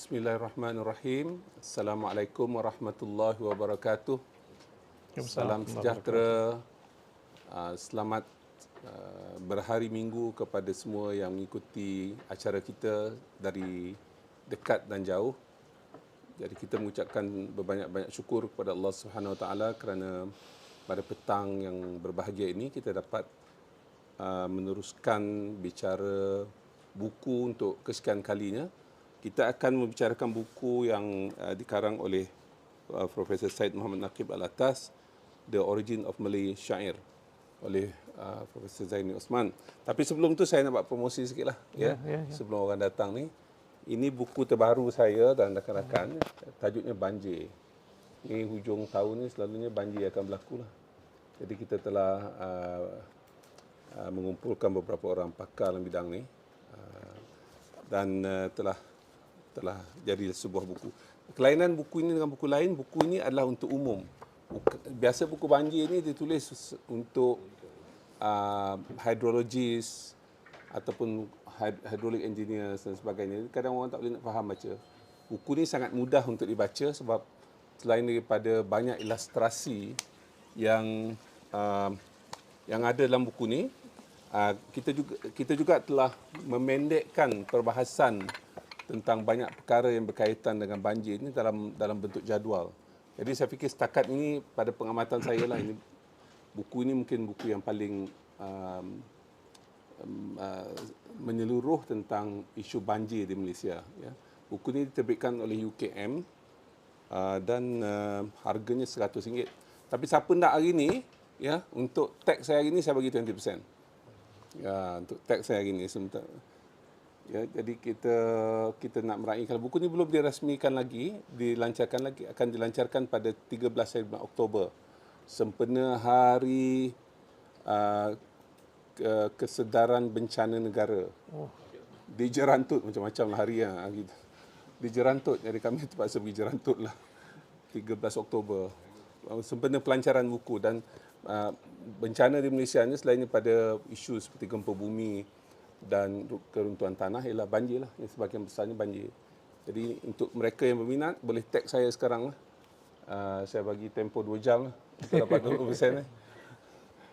Bismillahirrahmanirrahim. Assalamualaikum warahmatullahi wabarakatuh. Salam sejahtera. Selamat berhari Minggu kepada semua yang mengikuti acara kita dari dekat dan jauh. Jadi kita mengucapkan berbanyak-banyak syukur kepada Allah Subhanahu Wa Taala kerana pada petang yang berbahagia ini kita dapat meneruskan bicara buku untuk kesekian kalinya. Kita akan membicarakan buku yang dikarang oleh Profesor Syed Naquib al-Attas, The Origin of Malay Sha'ir, oleh Profesor Zaini Uthman. Tapi sebelum tu saya nak buat promosi sikitlah, ya. Sebelum orang datang ni. Ini buku terbaru saya dan rakan-rakan, tajuknya Bangi. Ini hujung tahun ni selalunya banjir akan berlaku lah. Jadi kita telah mengumpulkan beberapa orang pakar dalam bidang ni dan telah jadi sebuah buku. Kelainan buku ini dengan buku lain, buku ini adalah untuk umum. Biasa buku banjir ini ditulis untuk hydrologist ataupun hydraulic engineers dan sebagainya. Kadang orang tak boleh nak faham baca. Buku ni sangat mudah untuk dibaca sebab selain daripada banyak ilustrasi yang ada dalam buku ni, kita juga telah memendekkan perbahasan tentang banyak perkara yang berkaitan dengan banjir ini dalam bentuk jadual. Jadi saya fikir setakat ini pada pengamatan saya lah, buku ini mungkin buku yang paling menyeluruh tentang isu banjir di Malaysia. Ya. Buku ini diterbitkan oleh UKM dan harganya RM100. Tapi siapa nak hari ini, ya, untuk tag saya hari ini saya bagi 20%. Ya, untuk tag saya hari ini sebentar. Ya, jadi kita nak meraihkan buku ni belum dirasmikan lagi, akan dilancarkan pada 13 Oktober sempena hari kesedaran bencana negara. Dijerantut macam-macam lah hari yang dijerantut, jadi kami terpaksa pergi jerantut lah 13 Oktober sempena pelancaran buku. Dan bencana di Malaysia ni selain pada isu seperti gempa bumi dan keruntuhan tanah ialah banjir lah, yang sebahagian besarnya banjir. Jadi untuk mereka yang berminat boleh tag saya sekarang lah. Saya bagi tempoh 2 jam lah untuk dapat 20% lah.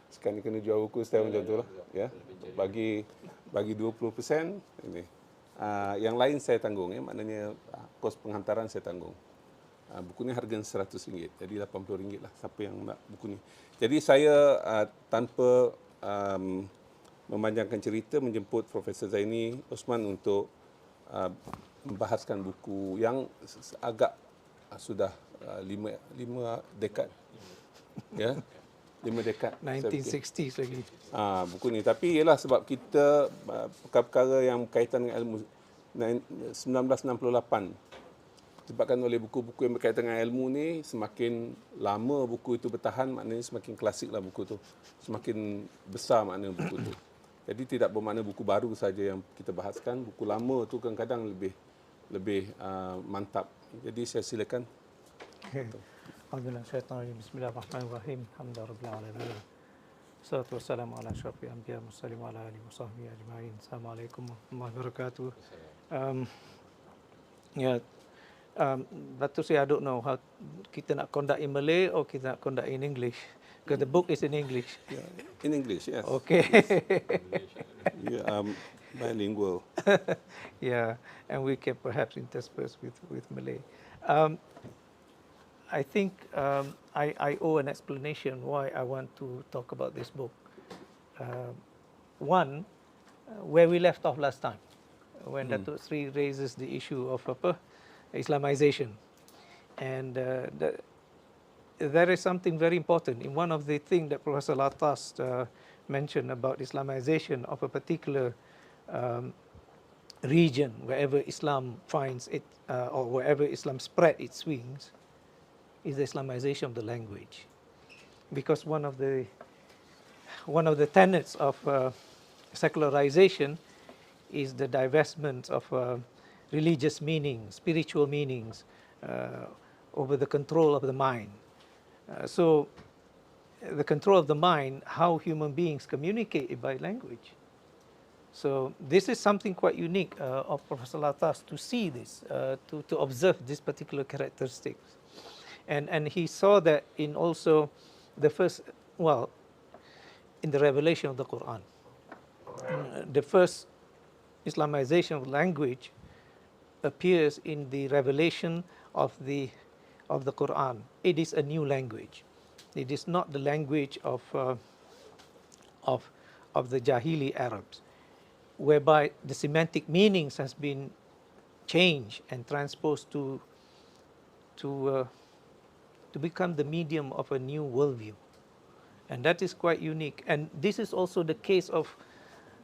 Sekarang ni kena jual buku setahun macam tu lah, ya. Bagi 20% ini. Yang lain saya tanggung, ya, maknanya kos penghantaran saya tanggung. Buku ni harga RM100, jadi RM80 lah siapa yang nak buku ni. Jadi saya tanpa memanjangkan cerita menjemput Profesor Zaini Uthman untuk membahaskan buku yang agak sudah 5 dekad. Ya. 5 dekad 1960s lagi. Buku ni, tapi ialah sebab kita perkara-perkara yang berkaitan dengan ilmu 1968 disebabkan oleh buku-buku yang berkaitan dengan ilmu ni, semakin lama buku itu bertahan maknanya semakin klasik lah buku tu, semakin besar makna buku tu. Jadi tidak bermakna buku baru saja yang kita bahaskan, buku lama tu kadang-kadang lebih mantap. Jadi saya silakan. Alhamdulillah, bismillahirrahmanirrahim. Alhamdulillahirabbil Salatu wassalamu ala asyrafil anbiya wa ala alihi wa sahbihi ajma'in. Assalamualaikum warahmatullahi wabarakatuh. Dato, I don't know how kita nak conduct in Malay or kita nak conduct in English. Because the book is in English. Yeah, in English, yes. Okay. Yeah, bilingual. Yeah, and we can perhaps intersperse with Malay. I think I owe an explanation why I want to talk about this book. One, where we left off last time, when Dato Seri raises the issue of Islamization. And there is something very important. In one of the things that Professor al-Attas mentioned about Islamization of a particular region, wherever Islam finds it, or wherever Islam spread its wings, is the Islamization of the language. Because one of the tenets of secularization is the divestment of religious meanings, spiritual meanings, over the control of the mind. So the control of the mind, how human beings communicate by language. So this is something quite unique of Professor al-Attas to see this, to observe this particular characteristics. And he saw that in also the first, well, in the revelation of the Quran. The first Islamization of language appears in the revelation of the Quran. It is a new language. It is not the language of the Jahili Arabs, whereby the semantic meanings has been changed and transposed to become the medium of a new worldview, and that is quite unique. And this is also the case of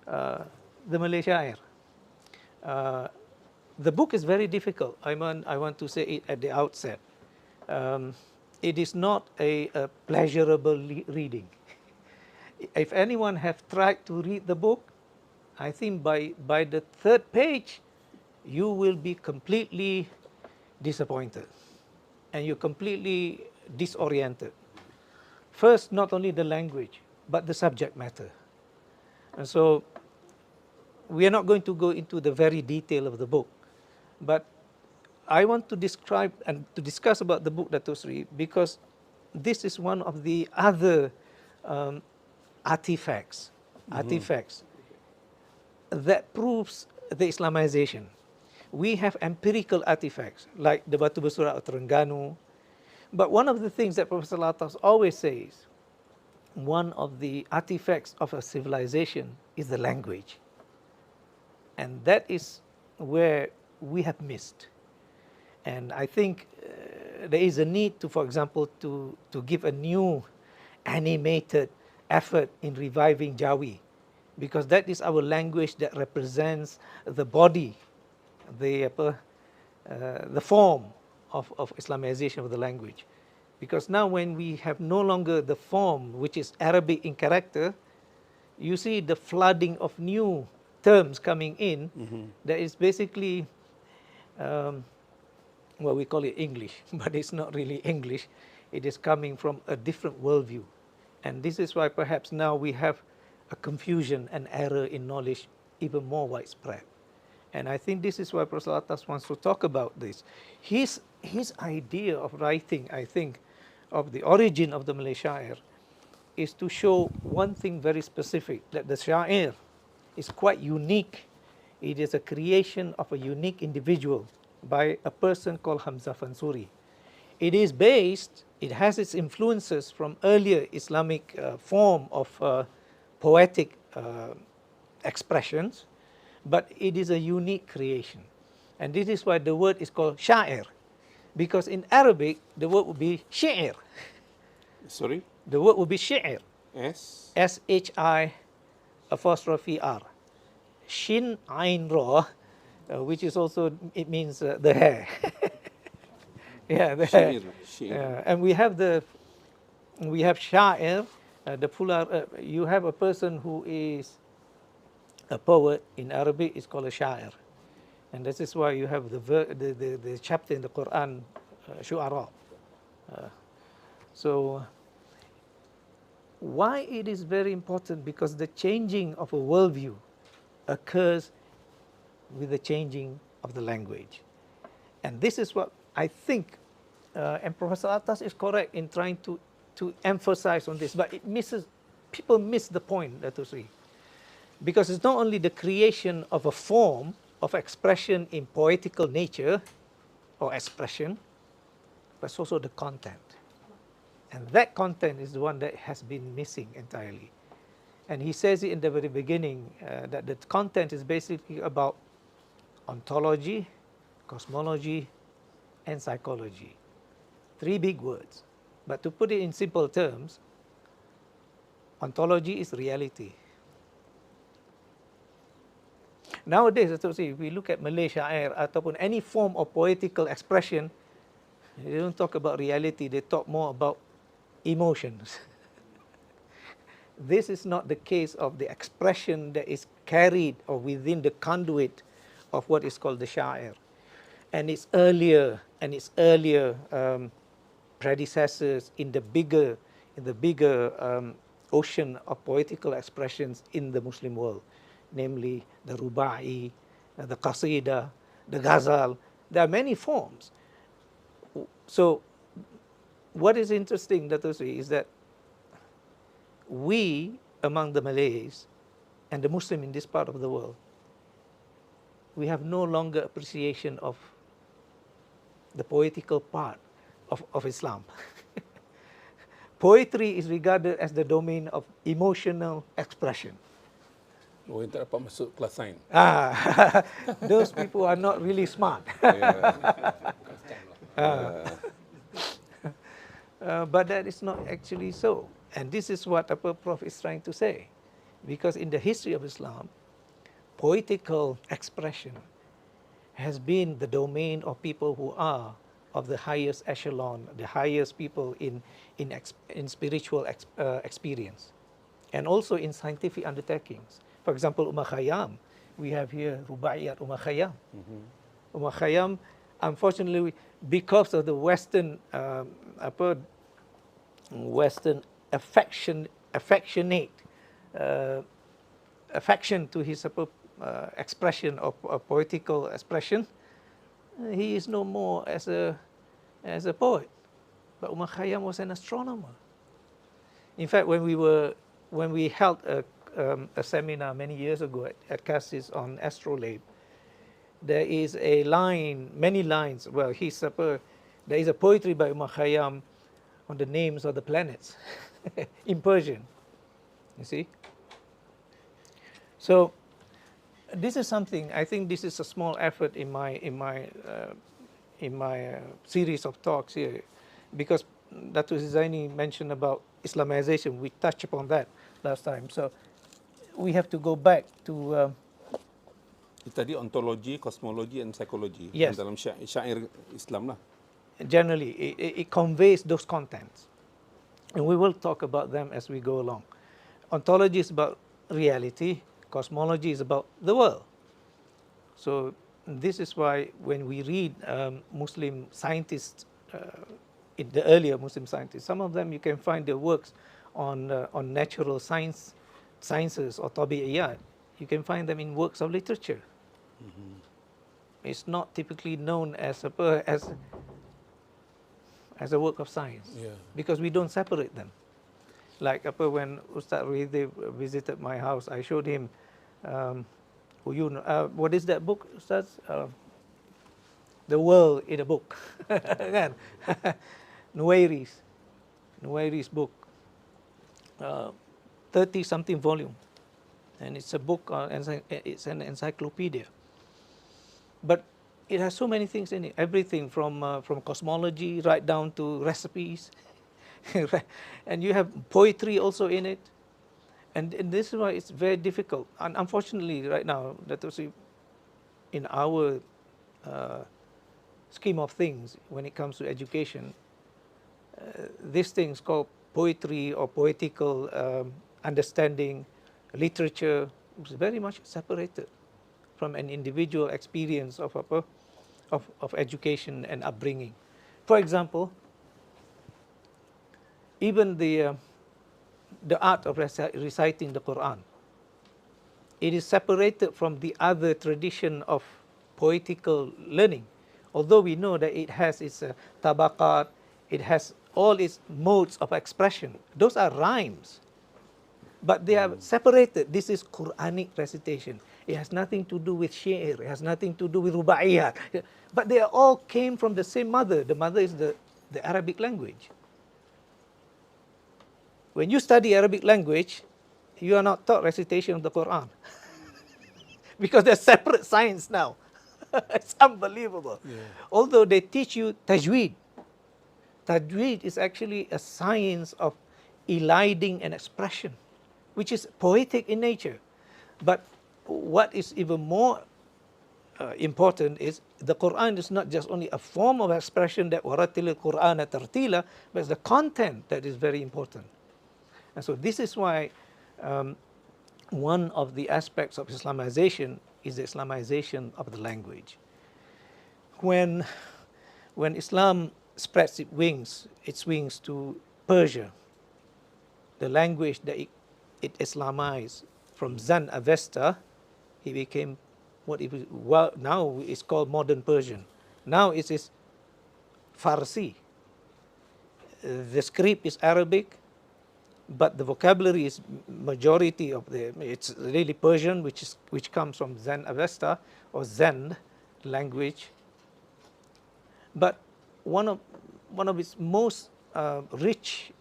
the Malay Sha'ir. The book is very difficult. I want to say it at the outset. It is not a pleasurable reading. If anyone have tried to read the book, I think by the third page, you will be completely disappointed and you're completely disoriented. First, not only the language, but the subject matter. And so we are not going to go into the very detail of the book, but I want to describe and to discuss about the book, Dato Seri, because this is one of the other artifacts that proves the Islamization. We have empirical artifacts like the Batu Bersurat of Terengganu, but one of the things that Professor al-Attas always says, one of the artifacts of a civilization is the language, and that is where we have missed. And I think there is a need to, for example, to give a new animated effort in reviving Jawi, because that is our language that represents the body, the form of Islamization of the language. Because now when we have no longer the form, which is Arabic in character, you see the flooding of new terms coming in, that is basically, well, we call it English, but it's not really English. It is coming from a different worldview. And this is why perhaps now we have a confusion and error in knowledge even more widespread. And I think this is why Professor al-Attas wants to talk about this. His idea of writing, I think, of the origin of the Malay Sha'ir is to show one thing very specific, that the sha'ir is quite unique. It is a creation of a unique individual by a person called Hamzah Fansuri. It is based, it has its influences from earlier Islamic form of poetic expressions, but it is a unique creation. And this is why the word is called sha'ir, because in Arabic, the word would be sha'ir. Sorry? The word would be sha'ir. S? S-H-I apostrophe R. Shin Ain Ra, which is also, it means the hair. Yeah, the hair. Sha'ir. And we have sha'ir, the plural, you have a person who is a poet in Arabic is called a sha'ir. And this is why you have the chapter in the Quran, Shu'ara. So why it is very important? Because the changing of a worldview occurs with the changing of the language. And this is what I think, and Professor al-Attas is correct in trying to emphasize on this, but people miss the point, Dato Seri. Because it's not only the creation of a form of expression in poetical nature or expression, but it's also the content. And that content is the one that has been missing entirely. And he says it in the very beginning, that the content is basically about ontology, cosmology, and psychology. Three big words. But to put it in simple terms, ontology is reality. Nowadays, if we look at Malay Sha'ir ataupun any form of poetical expression, they don't talk about reality, they talk more about emotions. This is not the case of the expression that is carried or within the conduit of what is called the sha'ir. And its earlier predecessors in the bigger ocean of poetical expressions in the Muslim world. namely the ruba'i, the qasida, the ghazal. There are many forms. So what is interesting, Dato, is that we, among the Malays and the Muslim in this part of the world, we have no longer appreciation of the poetical part of Islam. Poetry is regarded as the domain of emotional expression. Oh, yang tak dapat masuk kelas sains. Those people are not really smart. But that is not actually so. And this is what Upper Prof is trying to say. Because in the history of Islam, poetical expression has been the domain of people who are of the highest echelon, the highest people in spiritual experience, and also in scientific undertakings. For example, Khayyam, we have here Rubaiyat Khayyam. Khayyam, unfortunately, because of the Western affection to his expression of poetical expression, he is no more as a poet. But Khayyam was an astronomer. In fact, when we held a seminar many years ago at Cassis on astrolabe, there is a line, many lines. Well, there is a poetry by Khayyam on the names of the planets in Persian. You see. So this is something. I think this is a small effort in my series of talks here, because Dato Zaini mentioned about Islamization. We touched upon that last time. So we have to go back to. Tadi ontology, cosmology, and psychology. Yes. Dalam sha'ir Islam lah. Generally, it conveys those contents, and we will talk about them as we go along. Ontology is about reality. Cosmology is about the world. So this is why when we read Muslim scientists, in the earlier Muslim scientists, some of them you can find their works on natural sciences or tabi'iyat. You can find them in works of literature. It's not typically known as a work of science, because we don't separate them. Like when Ustaz Ride visited my house, I showed him, what is that book, Ustaz? The World in a Book. Nuwairi's book, 30-something volume. And it's a book, it's an encyclopedia. But it has so many things in it, everything from cosmology right down to recipes. And you have poetry also in it. And this is why it's very difficult. And unfortunately, right now, in our scheme of things, when it comes to education, these things called poetry or poetical understanding, literature, is very much separated from an individual experience of education and upbringing. For example, even the art of reciting the Quran, it is separated from the other tradition of poetical learning. Although we know that it has its tabaqat, it has all its modes of expression. Those are rhymes. But they are separated. This is Quranic recitation. It has nothing to do with sha'ir. It has nothing to do with rubaiyat. But they all came from the same mother. The mother is the Arabic language. When you study Arabic language, you are not taught recitation of the Quran. Because they're separate science now. It's unbelievable. Yeah. Although they teach you tajweed. Tajweed is actually a science of eliding an expression, which is poetic in nature. But what is even more important is the Quran is not just only a form of expression that waratil al-Quran tartila, but it's the content that is very important. And so this is why one of the aspects of Islamization is the Islamization of the language. When Islam spreads its wings to Persia, the language that it Islamized from Zan Avesta, he became what it was, well, now it's called modern Persian. Now it is Farsi. The script is Arabic, but the vocabulary is majority of it's really Persian, which comes from Zen Avesta or Zen language. But one of its most rich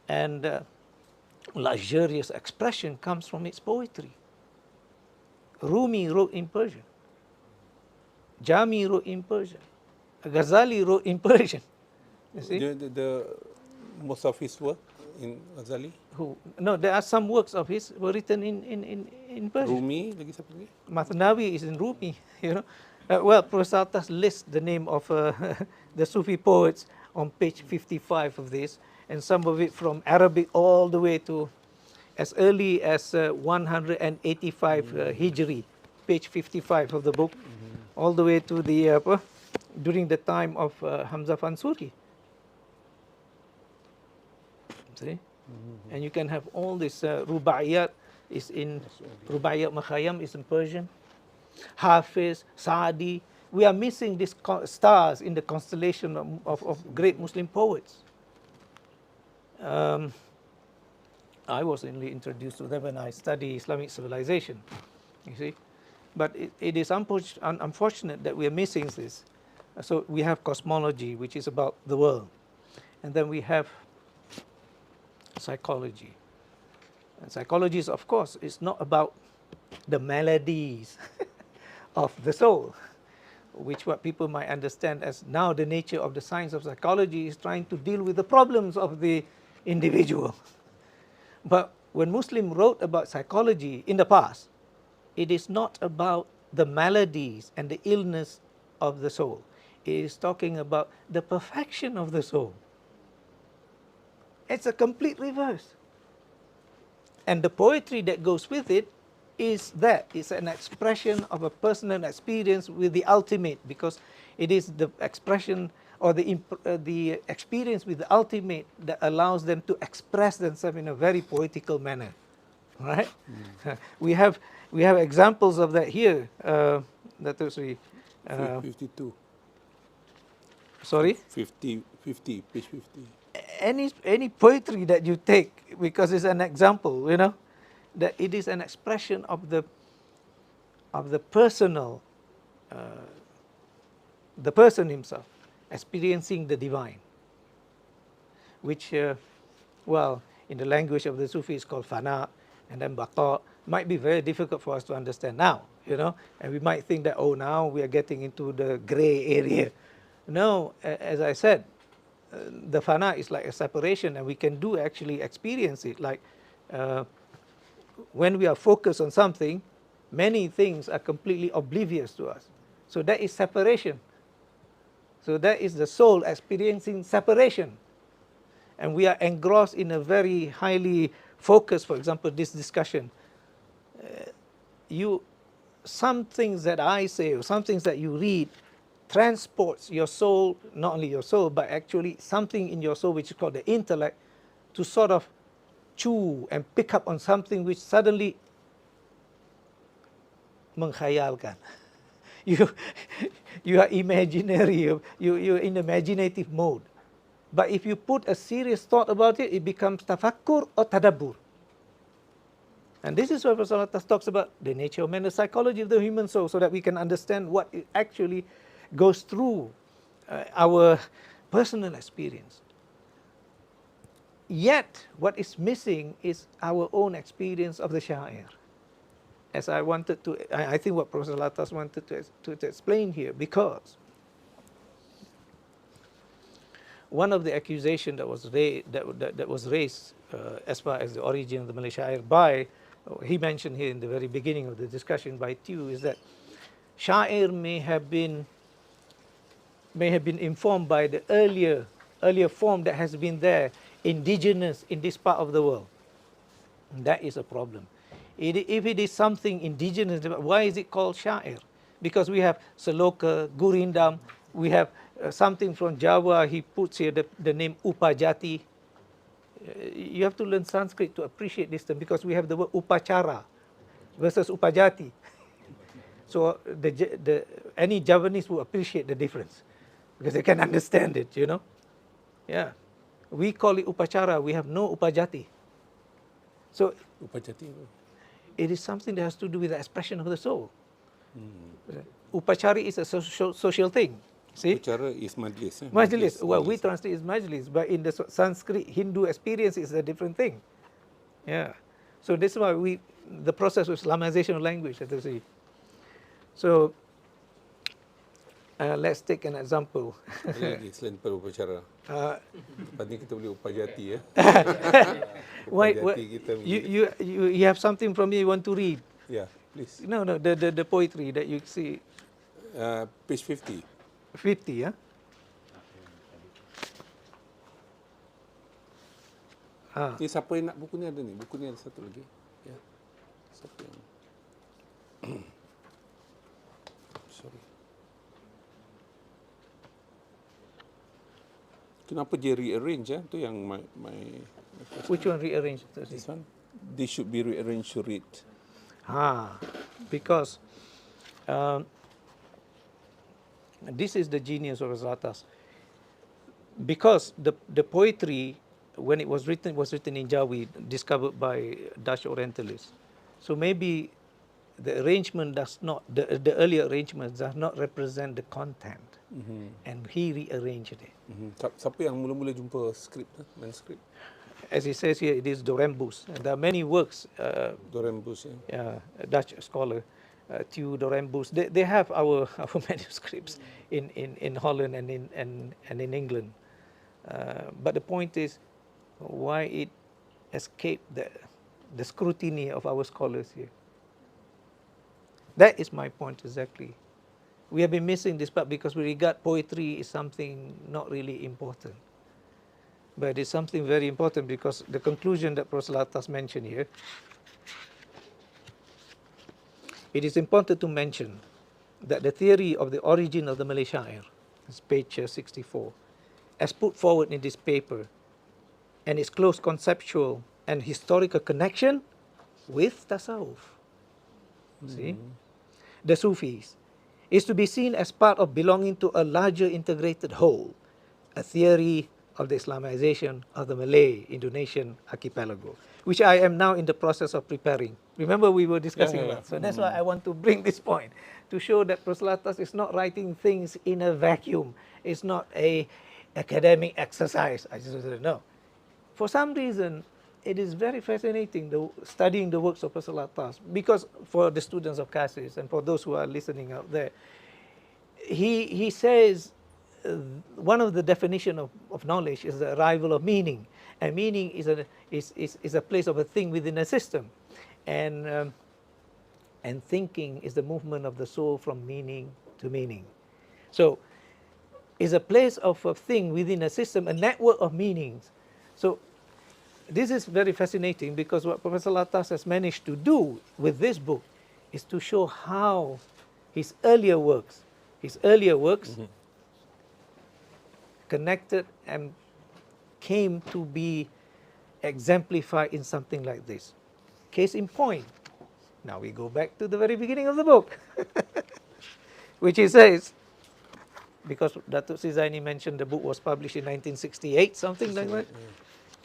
and luxurious expression comes from its poetry. Rumi wrote in Persian. Jami wrote in Persian. Ghazali wrote in Persian. You see? The most of his work in Ghazali? No, there are some works of his were written in Persian. Rumi, lagi siapa lagi? Mathnawi is in Rumi, you know. Well, Prof. Al-Attas lists the name of the Sufi poets on page 55 of this, and some of it from Arabic all the way to as early as 185 Hijri, page 55 of the book, all the way to the during the time of Hamza Fansuri. See? And you can have all this Rubaiyat is in Rubaiyat Makhayyam is in Persian. Hafiz, Saadi. We are missing these stars in the constellation of great Muslim poets. I was only introduced to them when I studied Islamic civilization, you see. But it is unfortunate that we are missing this. So we have cosmology, which is about the world. And then we have psychology. And psychology is, of course, it's not about the melodies of the soul, which what people might understand as now the nature of the science of psychology is trying to deal with the problems of the individual. But when Muslim wrote about psychology in the past, it is not about the maladies and the illness of the soul. It is talking about the perfection of the soul. It's a complete reverse. And the poetry that goes with it is that. It's an expression of a personal experience with the ultimate, because it is the expression or the experience with the ultimate that allows them to express themselves in a very poetical manner. Right? We have examples of that here. Dato Seri. 52. Sorry? 50, page 50. Any poetry that you take, because it's an example, you know, that it is an expression of the personal, the person himself experiencing the divine, which, well, in the language of the Sufi is called fana, and then baqa, might be very difficult for us to understand now, you know, and we might think that, oh, now we are getting into the gray area. No, as I said, the fana is like a separation, and we can actually experience it. Like when we are focused on something, many things are completely oblivious to us. So that is separation. So that is the soul experiencing separation. And we are engrossed in a very highly focused, for example, this discussion. Some things that I say or some things that you read transports your soul, not only your soul, but actually something in your soul which is called the intellect, to sort of chew and pick up on something which suddenly mengkhayalkan. You are imaginary, you're in imaginative mode. But if you put a serious thought about it, it becomes tafakkur or tadabbur. And this is where Professor Al-Attas talks about the nature of man, the psychology of the human soul, so that we can understand what it actually goes through our personal experience. Yet, what is missing is our own experience of the sha'ir. As I wanted to, I think what Professor Al-Attas wanted to explain here, because one of the accusations that was raised as far as the origin of the Malay sha'ir he mentioned here in the very beginning of the discussion by Tew, is that sha'ir may have been informed by the earlier form that has been there, indigenous in this part of the world. That is a problem. If it is something indigenous, why is it called sha'ir? Because we have Seloka, Gurindam, we have something from Jawa, he puts here the name Upajati. You have to learn Sanskrit to appreciate this term, because we have the word Upacara versus Upajati. So any Javanese will appreciate the difference because they can understand it, you know. Yeah. We call it upacara, we have no upajati. So Upajati. it is something that has to do with the expression of the soul. Upachari is a social thing. See? Bicara is majlis. Majlis. Well, we translate as majlis, but in the Sanskrit Hindu experience is a different thing. Yeah. So this is why the process of Islamization of language, let us see. So let's take an example. Ada lagi selain daripada upacara. Penting kita boleh upajati ya. Why, Upajati kita. you have something from me you want to read? Yeah, please. No, the poetry that you see. Page 50. 50, yeah? Ni siapa yang nak buku ni ada ni? Buku ni ada satu lagi. Ya. Siapa yang? Sorry. Kenapa dia rearrange ya? Tu yang my Which one rearranged? this one. They should be rearranged to read. Because this is the genius of al-Attas. Because the poetry, when it was written in Jawi, discovered by Dutch Orientalists. So maybe the arrangement does not, the earlier arrangements does not represent the content. And he rearranged it. Siapa yang mula-mula jumpa skrip, manuskrip? As he says here, it is Dorembus. And there are many works. Dorembus, A Dutch scholar, Theo Dorembus. They have our manuscripts in Holland and in England. But the point is, why it escaped the scrutiny of our scholars here. That is my point exactly. We have been missing this part because we regard poetry as something not really important. But it's something very important because the conclusion that Prof. al-Attas mentioned here, it is important to mention that the theory of the origin of the Malay sha'ir, it's page 64, as put forward in this paper, and its close conceptual and historical connection with tasawwuf, see, the Sufis, is to be seen as part of belonging to a larger integrated whole, a theory of the Islamization of the Malay Indonesian archipelago, which I am now in the process of preparing. Remember we were discussing that. So that's why I want to bring this point, to show that Prof. al-Attas is not writing things in a vacuum. It's not a academic exercise. I just said no. For some reason, it is very fascinating studying the works of Prof. al-Attas, because for the students of CASIS and for those who are listening out there, he says one of the definition of knowledge is the arrival of meaning, and meaning is a place of a thing within a system, and thinking is the movement of the soul from meaning to meaning. So, is a place of a thing within a system, a network of meanings. So, this is very fascinating because what Professor al-Attas has managed to do with this book is to show how his earlier works connected and came to be exemplified in something like this. Case in point, now we go back to the very beginning of the book, which he says, because Dato Zaini mentioned the book was published in 1968, something like that.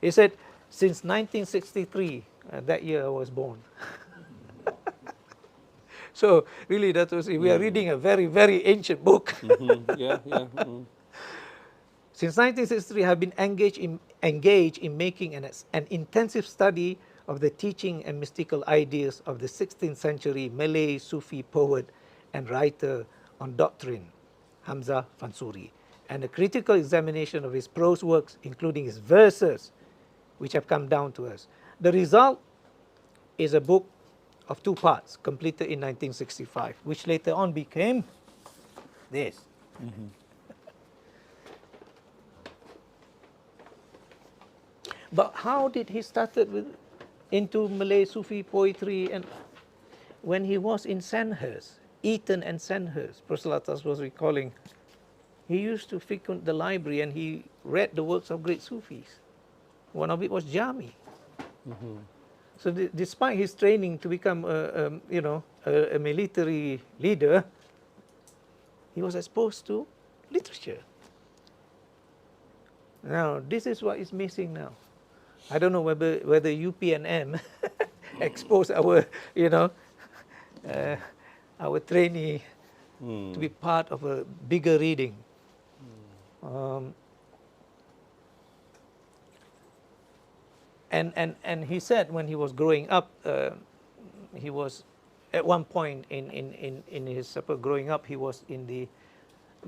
He said, since 1963, that year I was born. So really, Dato, we are reading a very, very ancient book. Since 1963, I have been engaged in making an intensive study of the teaching and mystical ideas of the 16th century Malay Sufi poet and writer on doctrine, Hamzah Fansuri, and a critical examination of his prose works, including his verses, which have come down to us. The result is a book of 2 parts, completed in 1965, which later on became this. But how did he started into Malay Sufi poetry? And when he was in Sandhurst, Eton and Sandhurst, Prof. al-Attas was recalling, he used to frequent the library and he read the works of great Sufis. One of it was Jawi. So despite his training to become, a military leader, he was exposed to literature. Now, this is what is missing now. I don't know whether UPNM expose our, our trainee to be part of a bigger reading. And he said when he was growing up, he was at one point in his growing up, he was in the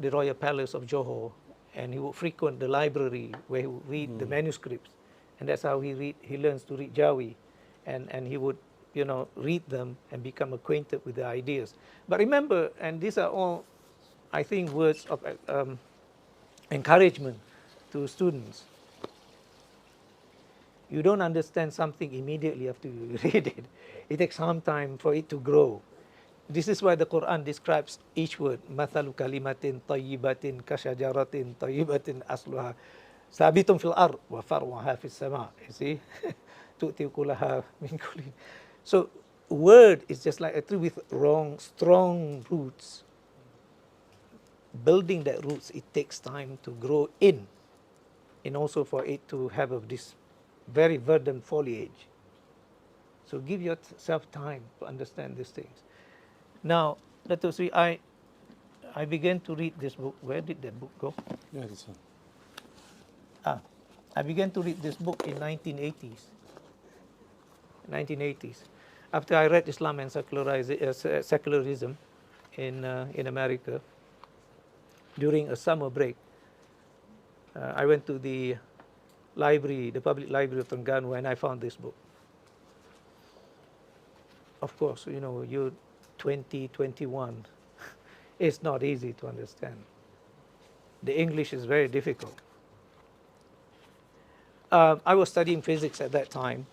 Royal Palace of Johor, and he would frequent the library where he would read the manuscripts, and that's how he learns to read Jawi, and he would read them and become acquainted with the ideas. But remember, and these are all, I think, words of encouragement to students. You don't understand something immediately after you read it. It takes some time for it to grow. This is why the Quran describes each word. Mathalu kalimatin tayyibatin kashajaratin tayyibatin asluha sabitun fil ard wa farwaha fis sama. You see? Tu'ti ukulaha min kulli. So word is just like a tree with strong roots. Building that roots, it takes time to grow in, and also for it to have this very verdant foliage. So give yourself time to understand these things. Now, Dato Sri, I began to read this book. Where did that book go? Yeah, this one. I began to read this book in 1980s. 1980s. After I read Islam and Secularism in America, during a summer break, I went to the library, the public library of Terengganu, and I found this book. Of course, you're 20, 21. It's not easy to understand. The English is very difficult. I was studying physics at that time.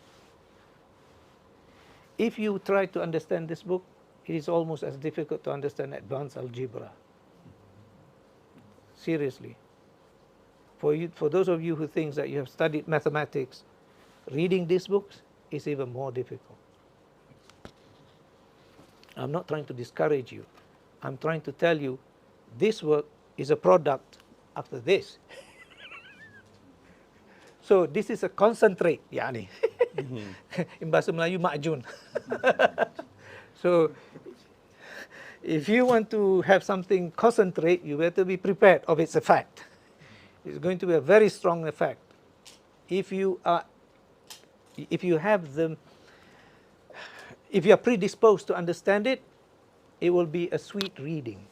If you try to understand this book, it is almost as difficult to understand advanced algebra. Seriously. For those of you who think that you have studied mathematics, reading these books is even more difficult. I'm not trying to discourage you. I'm trying to tell you this work is a product after this. So this is a concentrate, yani. In bahasa Melayu, ma'jun. So if you want to have something concentrate, you better be prepared of its effect. It's going to be a very strong effect. If you are predisposed to understand it, it will be a sweet reading.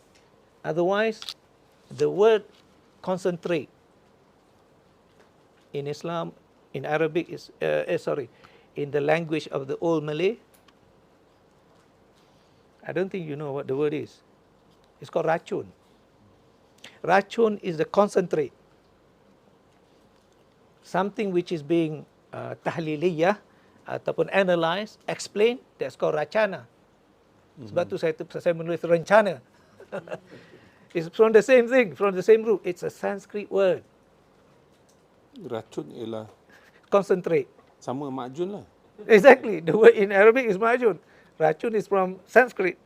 Otherwise, the word concentrate in Islam, in Arabic, in the language of the old Malay, I don't think you know what the word is. It's called racun. Racun is the concentrate. Something which is being tahliliyah ataupun analysed, explained, that's called racana. Sebab tu saya menulis rencana. It's from the same thing, from the same root. It's a Sanskrit word. Racun ialah Concentrate. sama ma'jun lah. Exactly. The word in Arabic is ma'jun. Racun is from Sanskrit.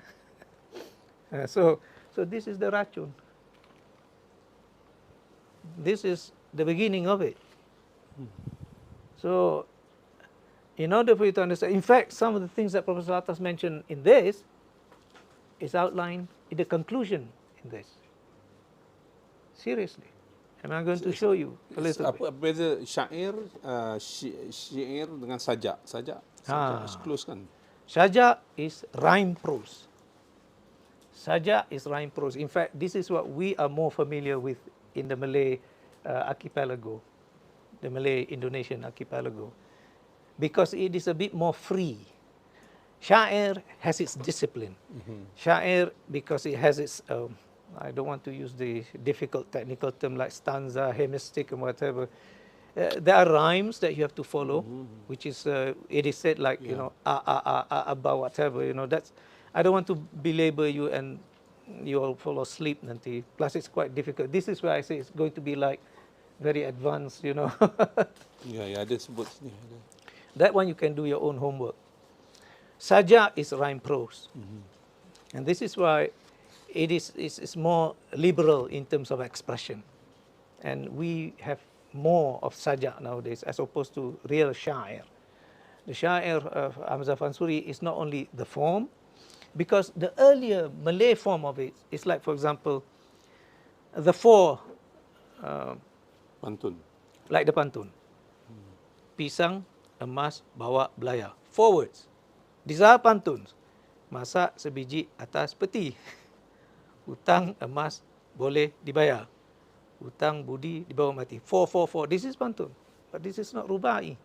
So this is the racun. This is the beginning of it. So, in order for you to understand, in fact, some of the things that Professor al-Attas mentioned in this is outlined in the conclusion in this. Seriously. And I'm going to show you a little bit. Apa beza sha'ir, syair dengan sajak? Sajak is close kan? Sajak is rhyme prose. Sajak is rhyme prose. In fact, this is what we are more familiar with in the Malay archipelago, the Malay Indonesian archipelago, because it is a bit more free. Sha'ir has its discipline. Sha'ir, because it has its, I don't want to use the difficult technical term like stanza, hemistich, and whatever. There are rhymes that you have to follow, which is, it is said like, about whatever, that's, I don't want to belabor you and you all fall asleep nanti. Plus it's quite difficult. This is where I say it's going to be like very advanced, Ya, ada sebut sini. That one you can do your own homework. Sajak is rhyme prose. And this is why it's more liberal in terms of expression. And we have more of sajak nowadays as opposed to real sha'ir. The sha'ir of Hamzah Fansuri is not only the form, because the earlier Malay form of it is like, for example, the four, Pantun. like the pantun. Pisang, emas, bawa, belayar. 4 words. These are pantuns. Masak sebiji atas peti. Hutang emas boleh dibayar. Hutang budi dibawa mati. 4, 4, 4. This is pantun. But this is not rubai.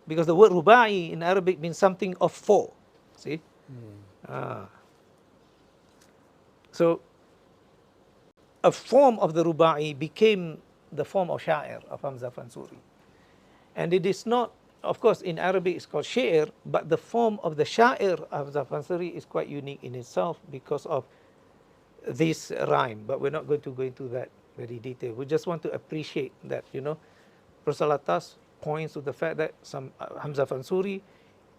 Because the word rubai in Arabic means something of 4. See? So, a form of the rubai became the form of sha'ir of Hamzah Fansuri. And it is not, of course, in Arabic it's called sha'ir, but the form of the sha'ir of Hamzah Fansuri is quite unique in itself because of this rhyme. But we're not going to go into that very detail. We just want to appreciate that, Prof. al-Attas points to the fact that Hamzah Fansuri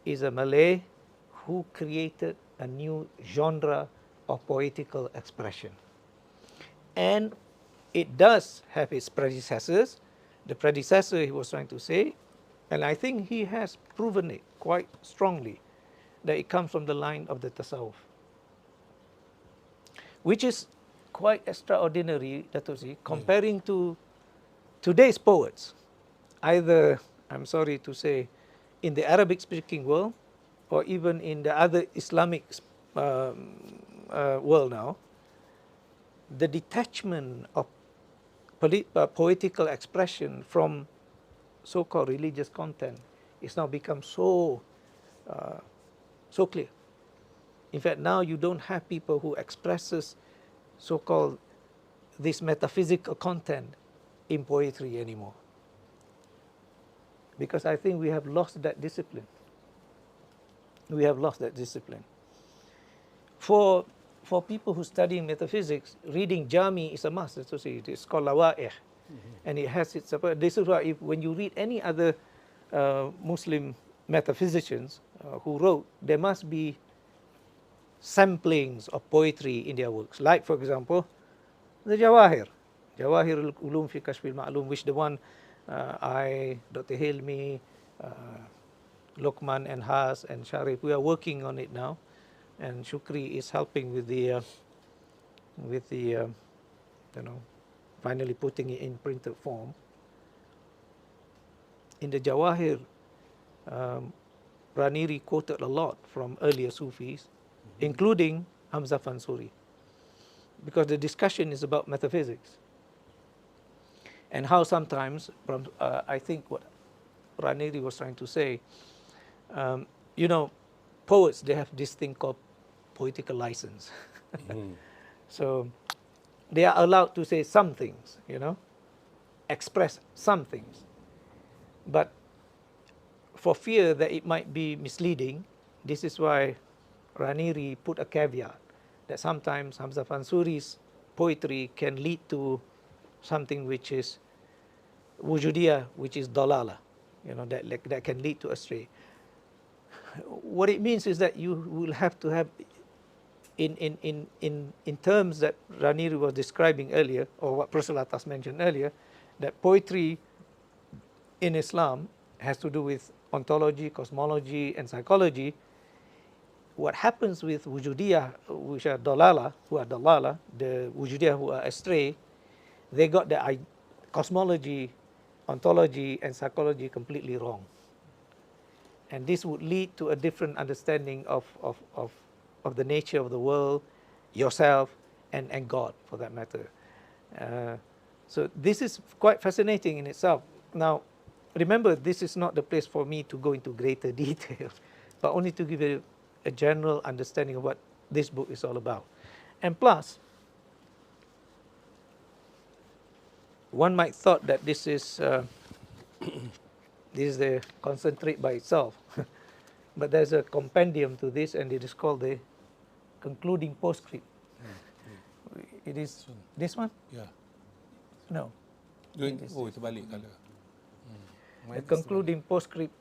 is a Malay who created a new genre of poetical expression. And it does have its predecessors. The predecessor, he was trying to say, and I think he has proven it quite strongly, that it comes from the line of the Tasawwuf, which is quite extraordinary, Dato, comparing to today's poets, either, I'm sorry to say, in the Arabic-speaking world, or even in the other Islamic world now. The detachment of poetical expression from so-called religious content is now become so clear. In fact, now you don't have people who expresses so-called this metaphysical content in poetry anymore, because I think we have lost that discipline. We have lost that discipline. For people who study metaphysics, reading Jami is a must. It's called Laureate, and it has its. This is why when you read any other Muslim metaphysicians who wrote, there must be samplings of poetry in their works. Like, for example, the Jawahir al-Ulum fi Kashfil Ma'lum, which the one I, Dr. Hilmi, Luqman and Has and Sharif, we are working on it now. And Shukri is helping with the finally putting it in printed form. In the Jawahir, Raniri quoted a lot from earlier Sufis, including Hamzah Fansuri, because the discussion is about metaphysics and how sometimes, I think what Raniri was trying to say, poets, they have this thing called poetical license. So they are allowed to say some things, express some things. But for fear that it might be misleading, this is why Raniri put a caveat that sometimes Hamzah Fansuri's poetry can lead to something which is wujudiyah, which is dalala, that can lead to astray. What it means is that you will have to have, in terms that Raniri was describing earlier, or what Prof. al-Attas mentioned earlier, that poetry in Islam has to do with ontology, cosmology, and psychology. What happens with wujudiyah, which are dalala, the wujudiyah who are astray, they got the cosmology, ontology, and psychology completely wrong. And this would lead to a different understanding of the nature of the world, yourself, and God, for that matter. So this is quite fascinating in itself. Now, remember, this is not the place for me to go into greater detail, but only to give you a general understanding of what this book is all about. And plus, one might thought that this is the concentrate by itself. But there's a compendium to this, and it is called the concluding postscript. It is this one? Yeah. No. Itu balik kalau. The concluding postscript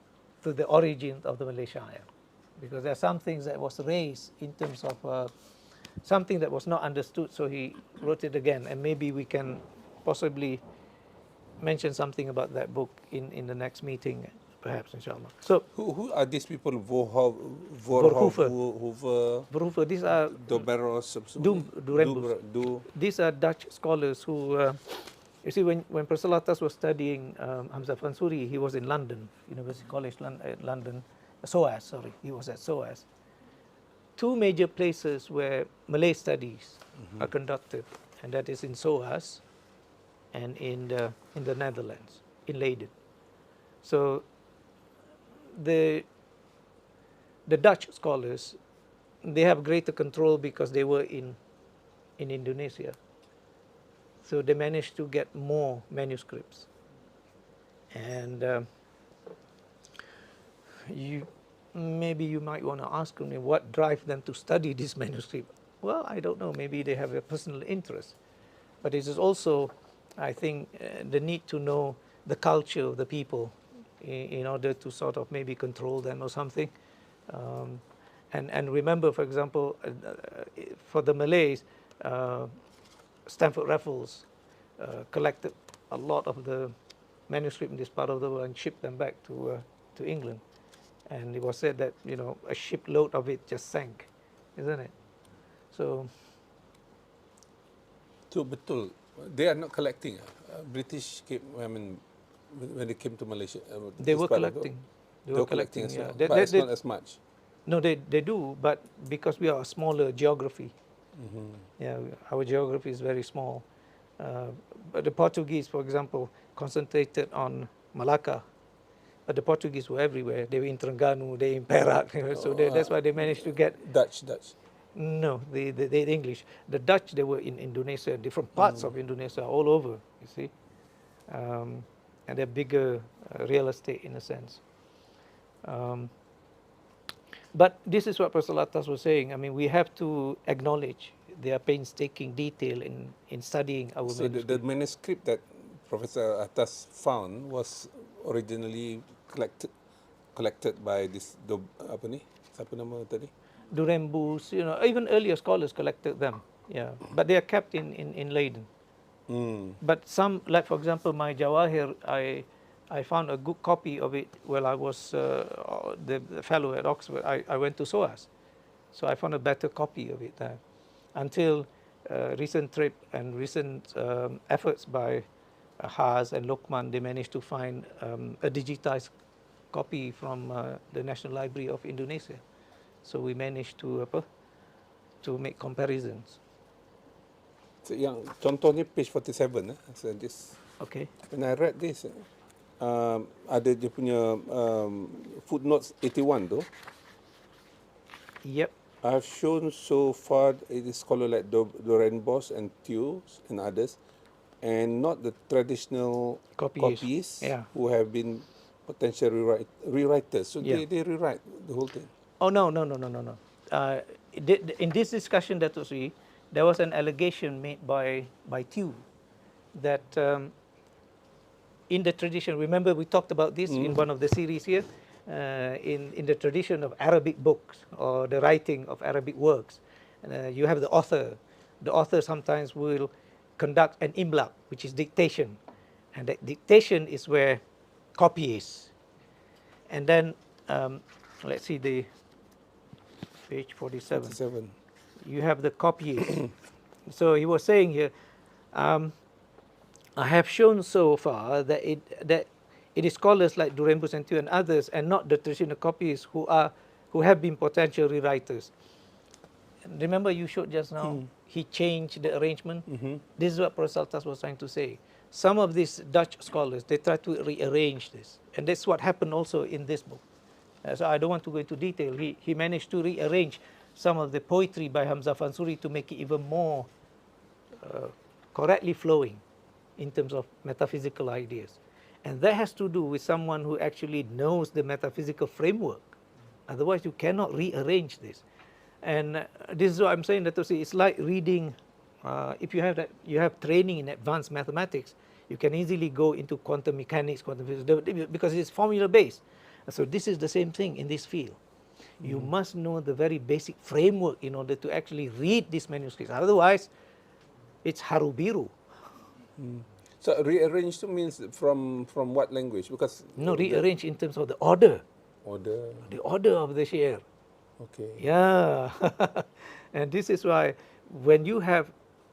to the origin of the Malay Sha. because there are some things that was raised in terms of something that was not understood, so he wrote it again, and maybe we can possibly mention something about that book in the next meeting, perhaps, inshallah. So, Who are these people? Verhoeven. Verhoeven, These are Doberos, these are Dutch scholars who, you see, when Professor al-Attas was studying Hamza Fansuri, he was in London, University College London, SOAS, sorry, he was at SOAS. Two major places where Malay studies are conducted, and that is in SOAS and in the Netherlands, in Leiden. So the Dutch scholars, they have greater control because they were in Indonesia. So they managed to get more manuscripts. And maybe you might want to ask me what drives them to study this manuscript. Well, I don't know. Maybe they have a personal interest. But it is also, I think, the need to know the culture of the people in order to sort of maybe control them or something. And remember, for example, for the Malays, Stanford Raffles collected a lot of the manuscript in this part of the world and shipped them back to England. And it was said that, a shipload of it just sank, isn't it? So betul. They are not collecting. British came, when they came to Malaysia. They were collecting. They were collecting as well, yeah. but it's not as much. No, they do, but because we are a smaller geography, yeah, our geography is very small. But the Portuguese, for example, concentrated on Malacca, but the Portuguese were everywhere. They were in Terengganu, they were in Perak, so that's why they managed to get Dutch. No, the English. The Dutch, they were in Indonesia, different parts of Indonesia, all over, you see. And they're bigger real estate in a sense. But this is what Professor al-Attas was saying. I mean, we have to acknowledge their painstaking detail in studying our manuscript. The manuscript that Professor al-Attas found was originally collected by this, siapa nama tadi? Durembus, even earlier scholars collected them, yeah. But they are kept in Leiden. But some, like for example, my Jawahir, I found a good copy of it while I was the fellow at Oxford. I went to SOAS, so I found a better copy of it there. Until recent trip and recent efforts by Haas and Lokman, they managed to find a digitized copy from the National Library of Indonesia. So we managed to make comparisons. So yang contohnya page 47, so this. Okay. When I read this, ada dia punya footnotes 81 tu. Yep. I've shown so far it is scholars like Dorenbos and Thews and others, and not the traditional copies yeah. who have been potential rewriters. So yeah. they rewrite the whole thing. Oh, no. In this discussion, Dato, there was an allegation made by Thew that in the tradition, remember we talked about this in one of the series here, in the tradition of Arabic books or the writing of Arabic works, you have the author. The author sometimes will conduct an imla, which is dictation. And that dictation is where copy is. And then, let's see the page 47. You have the copy. So he was saying here, I have shown so far that it is scholars like Durembus and Thew and others, and not the traditional copies who have been potential rewriters. Remember you showed just now, he changed the arrangement. This is what Professor al-Attas was trying to say. Some of these Dutch scholars, they try to rearrange this, and that's what happened also in this book. So I don't want to go into detail. He managed to rearrange some of the poetry by Hamza Fansuri to make it even more correctly flowing in terms of metaphysical ideas. And that has to do with someone who actually knows the metaphysical framework. Otherwise, you cannot rearrange this. And this is what I'm saying, that it's like reading, if you have training in advanced mathematics, you can easily go into quantum mechanics, quantum physics, because it's formula-based. So this is the same thing in this field. You must know the very basic framework in order to actually read these manuscripts. Otherwise, it's harubiru. So rearranged means from what language? Because No, rearrange in terms of the order. order. The order of the sha'ir. Okay. Yeah. And this is why when you have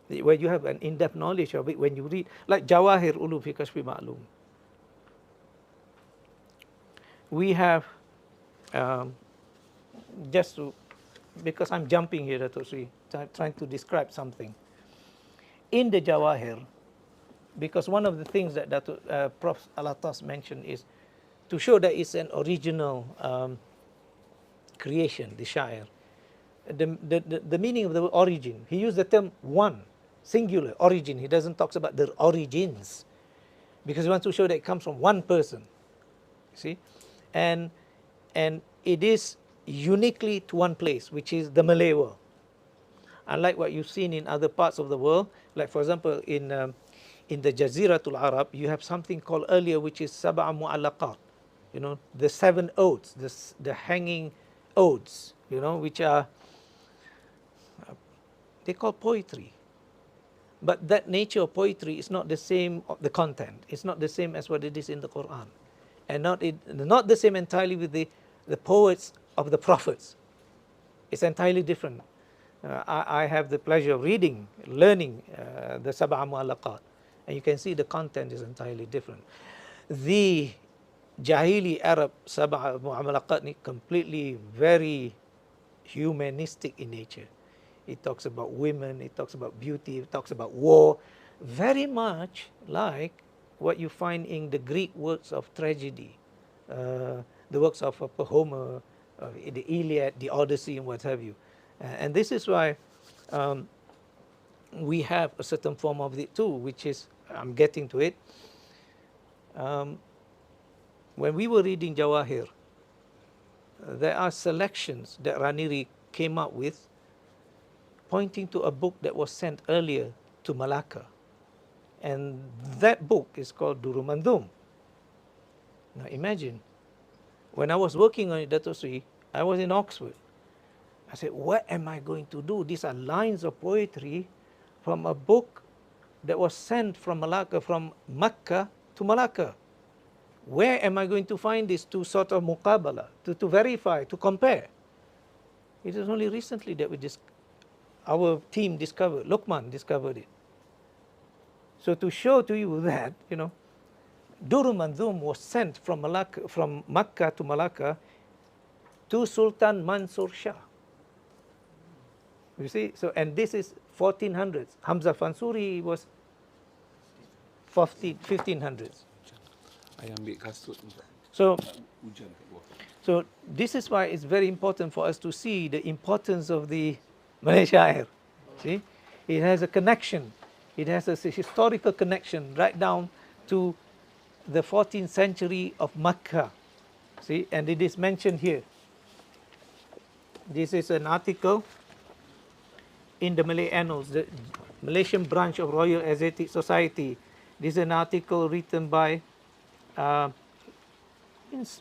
an in-depth knowledge of it, when you read, like Jawahir Ulum fi Kashfi Ma'lum, we have, just to, because I'm jumping here, Dato Sri, trying to describe something. In the Jawahir, because one of the things that Dato, Prof. Al-Attas mentioned is to show that it's an original creation, the sha'ir. The meaning of the word origin, he used the term one, singular, origin. He doesn't talk about the origins, because he wants to show that it comes from one person. See? And it is uniquely to one place, which is the Malay world. Unlike what you've seen in other parts of the world, like for example in the Jaziratul Arab, you have something called earlier, which is Sab'a Mu'allaqat, you know, the 7 odes, the hanging odes, you know, which are, they call poetry. But that nature of poetry is not the same, the content, it's not the same as what it is in the Quran. And not the same entirely with the poets of the prophets. It's entirely different. I have the pleasure of learning the Sab'a Mu'allaqat, and you can see the content is entirely different. The Jahili Arab Sab'a Mu'allaqat ni completely very humanistic in nature. It talks about women, it talks about beauty, it talks about war, very much like what you find in the Greek works of tragedy, the works of Homer, the Iliad, the Odyssey, and what have you. And this is why we have a certain form of it too, which is, I'm getting to it. When we were reading Jawahir, there are selections that Raniri came up with pointing to a book that was sent earlier to Malacca. And that book is called Durul Mandhum. Now imagine, when I was working on it, Dato Sri, I was in Oxford. I said, what am I going to do? These are lines of poetry from a book that was sent from Malacca, from Makkah to Malacca. Where am I going to find this to sort of muqabala, to verify, to compare? It is only recently that our team discovered, Uthman discovered it. So to show to you that, you know, Durul Mandhum was sent from Makkah to Malacca to Sultan Mansur Shah. You see, so, and this is 1400s. Hamzah Fansuri was 1500s. I ambil kasut. So, Ujang kat bawah. so this is why it's very important for us to see the importance of the Malay Sha. See, it has a connection. It has a historical connection right down to the 14th century of Makkah. See, and it is mentioned here. This is an article in the Malay Annals, the Malaysian branch of Royal Asiatic Society. This is an article written by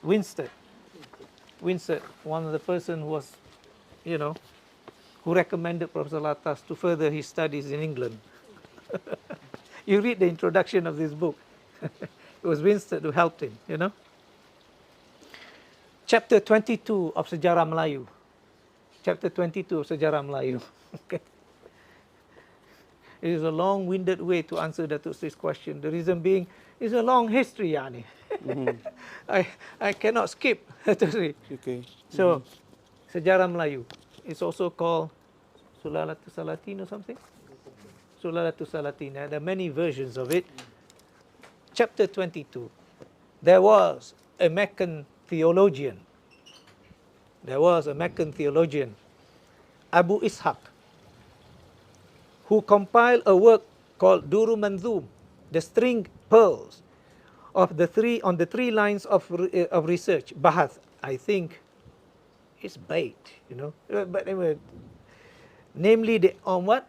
Winstead, one of the person who was, you know, who recommended Professor Al-Attas to further his studies in England. You read the introduction of this book. It was Winstead who helped him, you know. Chapter 22 of Sejarah Melayu. Chapter 22 of Sejarah Melayu. Okay. It is a long-winded way to answer Dato's question. The reason being, it's a long history, Yani. I cannot skip. Okay. So, Sejarah Melayu. It's also called Sulalatul Salatin or something? Sulalatul Salatin. There are many versions of it. Chapter 22. There was a Meccan theologian. Abu Ishaq, who compiled a work called Durul Mandhum, the string pearls of the three lines of research. Bahath, I think, is bait, you know. But anyway, namely on what?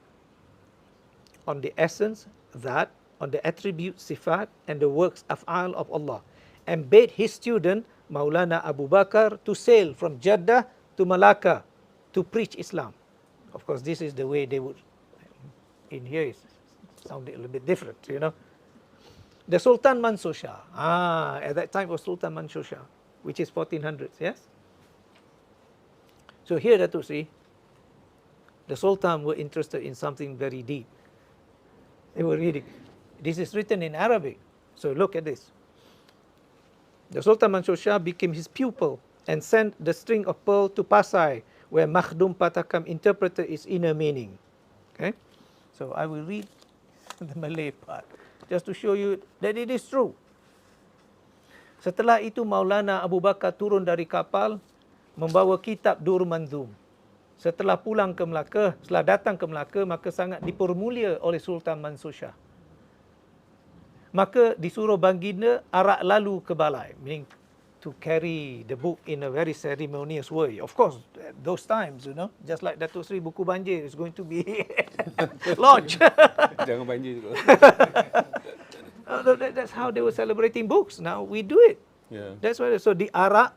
On the essence, that, on the attributes, sifat, and the works, af'al of Allah, and bade his student, Maulana Abu Bakr, to sail from Jeddah to Malacca to preach Islam. Of course, this is the way they would, in here it sounded a little bit different, you know. The Sultan Mansur Shah, at that time was Sultan Mansur Shah, which is 1400s, yes? So here, Dato, see, the Sultan were interested in something very deep. They were reading. This is written in Arabic, so look at this. The Sultan Mansur Shah became his pupil and sent the string of pearl to Pasai, where Makhdum Patakam interpreted its inner meaning. Okay, so I will read the Malay part just to show you that it is true. Setelah itu Maulana Abu Bakar turun dari kapal membawa kitab Dur Manzum. Setelah pulang ke Melaka, setelah datang ke Melaka, maka sangat dipermulia oleh Sultan Mansur Shah. Maka disuruh baginda arak lalu ke balai, meaning to carry the book in a very ceremonious way. Of course, those times, you know, just like Dato Seri Buku Banjir is going to be launched. Jangan banjir juga. That's how they were celebrating books. Now we do it. Yeah. That's why. So diarak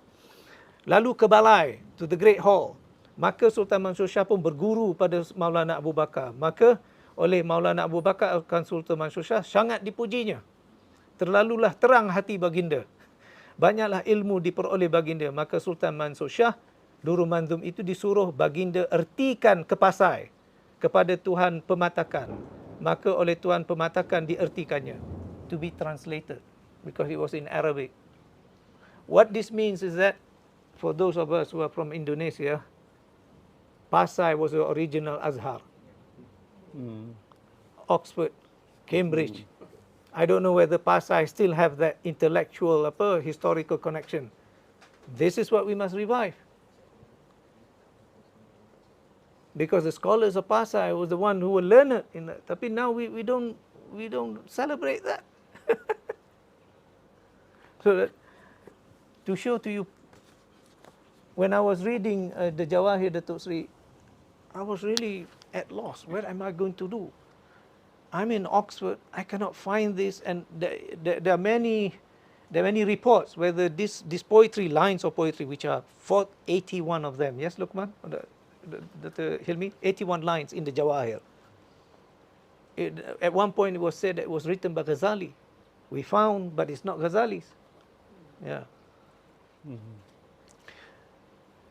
lalu ke balai, to the Great Hall. Maka Sultan Mansur Shah pun berguru pada Maulana Abu Bakar. Maka oleh Maulana Abu Bakar akan Sultan Mansur Shah sangat dipujinya. Terlalulah terang hati baginda. Banyaklah ilmu diperoleh baginda. Maka Sultan Mansur Shah, Durul Manzum itu disuruh baginda ertikan ke Pasai kepada Tuhan Pematakan. Maka oleh Tuhan Pematakan diertikannya. To be translated. Because it was in Arabic. What this means is that, for those of us who are from Indonesia, Pasai was the original Azhar. Oxford, Cambridge. I don't know whether Pasai still have that intellectual, historical connection. This is what we must revive. Because the scholars of Pasai was the one who were learned in that. Tapi now we don't celebrate that. So that, to show to you, when I was reading the Jawahir Dato Seri, I was really at loss. What am I going to do? I'm in Oxford. I cannot find this, and there are many reports whether this poetry, lines of poetry, which are 81 of them. Yes, Luqman, Hilmi, 81 lines in the Jawahir. At one point, it was said that it was written by Ghazali. We found, but it's not Ghazali's. Yeah.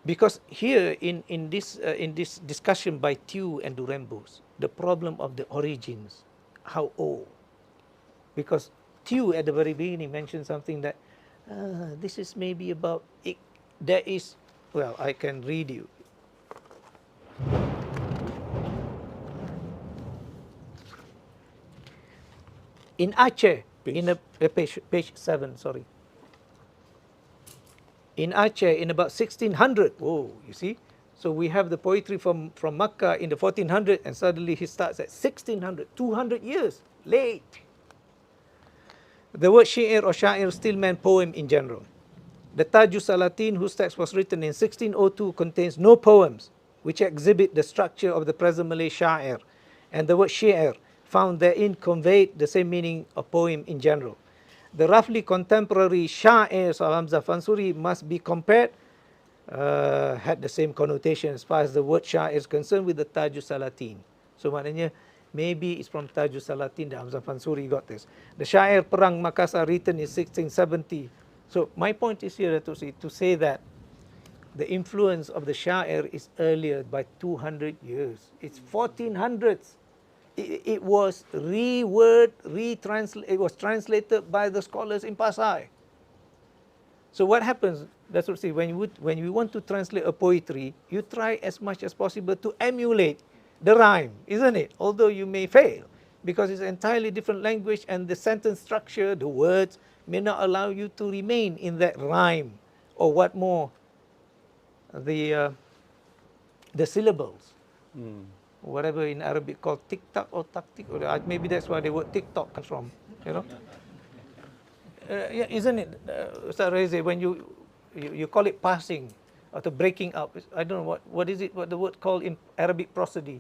Because here in this discussion by Tew and Durembus, the problem of the origins, how old? Because Tew at the very beginning mentioned something that this is maybe about it, there is, well, I can read you. In Aceh, page 7, sorry. In Aceh, in about 1600, oh, you see? So we have the poetry from Makkah in the 1400, and suddenly he starts at 1600, 200 years late. The word sha'ir or sha'ir still meant poem in general. The Tajus Salatin, whose text was written in 1602, contains no poems which exhibit the structure of the present Malay sha'ir, and the word sha'ir found therein conveyed the same meaning of poem in general. The roughly contemporary sha'irs of Hamzah Fansuri must be compared, had the same connotation as far as the word sha'ir is concerned with the Tajus Salatin. So maknanya, maybe it's from Tajus Salatin that Hamzah Fansuri got this. The sha'ir Perang Makassar written in 1670. So my point is here to say that the influence of the sha'ir is earlier by 200 years. It's 1400s. It was it was translated by the scholars in Pasai. So what happens? That's what I say. When you want to translate a poetry, you try as much as possible to emulate the rhyme, isn't it? Although you may fail, because it's an entirely different language, and the sentence structure, the words, may not allow you to remain in that rhyme, or what more, the syllables. Whatever in Arabic called tik-tak or taktik, or maybe that's where the word TikTok comes from, you know. Yeah, isn't it, Ustaz Reze, when you call it passing or the breaking up? I don't know what is it, what the word called in Arabic prosody,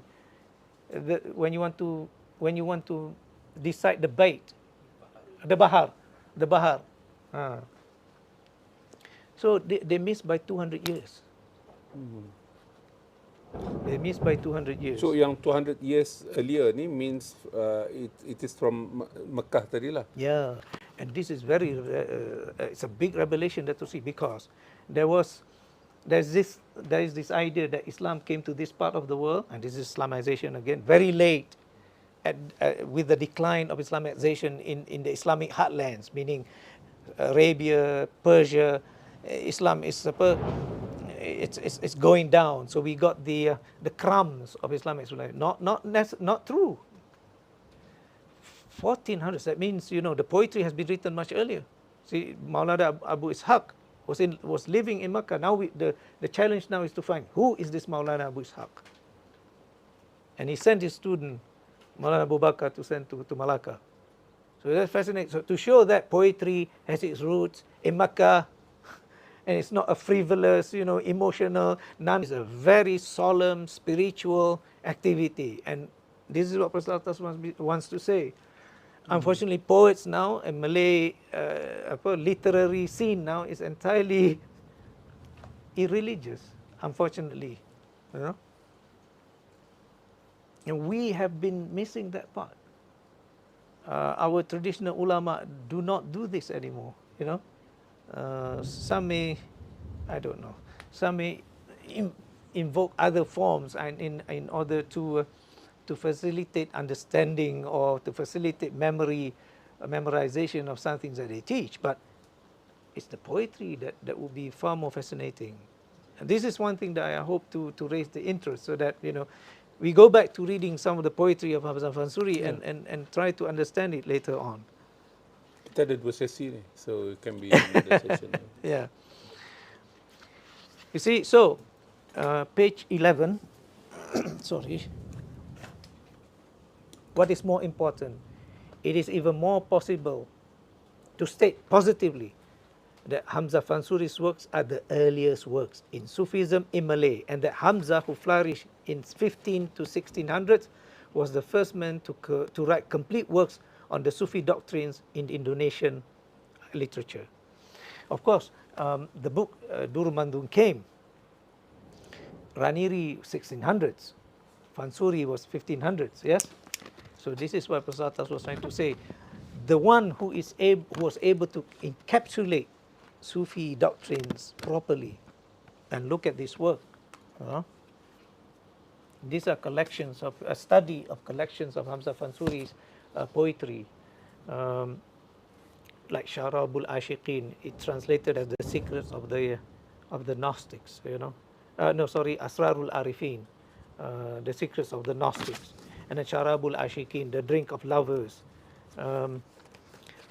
when you want to decide the bait, the bahar. So they missed by 200 years. They missed by 200 years. So yang 200 years earlier ni means it is from Makkah tadi lah. Yeah, and this is very, it's a big revelation that to see, because there is this idea that Islam came to this part of the world, and this is Islamization again, very late, with the decline of Islamization in the Islamic heartlands, meaning Arabia, Persia. Islam is it's going down. So we got the crumbs of Islamic civilization. Not true. 1400s. That means, you know, the poetry has been written much earlier. See, Maulana Abu Ishaq was living in Makkah. Now the challenge now is to find who is this Maulana Abu Ishaq. And he sent his student Maulana Abu Bakr to send to Malacca. So that's fascinating. So to show that poetry has its roots in Makkah, and it's not a frivolous, you know, emotional, it's a very solemn, spiritual activity. And this is what Prof. Al-Attas wants to say. Unfortunately, poets now, and Malay literary scene now is entirely irreligious, unfortunately. You know? And we have been missing that part. Our traditional ulama do not do this anymore, you know. Some may, I don't know, some may invoke other forms and in order to facilitate understanding or to facilitate memorization of some things that they teach. But it's the poetry that will be far more fascinating. And this is one thing that I hope to raise the interest, so that, you know, we go back to reading some of the poetry of Hamzah Fansuri, Yeah. and try to understand it later on. Kita ada 2 sesi ni, so it can be another session. Yeah. You see, so page 11, sorry. What is more important? It is even more possible to state positively that Hamzah Fansuri's works are the earliest works in Sufism in Malay, and that Hamzah, who flourished in 15 to 1600s, was the first man to write complete works on the Sufi doctrines in Indonesian literature. Of course, the book Durul Mandung came. Raniri 1600s, Fansuri was 1500s. Yes. So this is what Prof. Al-Attas was trying to say. The one who was able to encapsulate Sufi doctrines properly, and look at this work. These are collections of a study of collections of Hamzah Fansuri's poetry, like Sharabul Ashiqin. It translated as the secrets of the Gnostics. You know, Asrarul Arifin, the secrets of the Gnostics, and then Sharabul Ashiqin, the drink of lovers.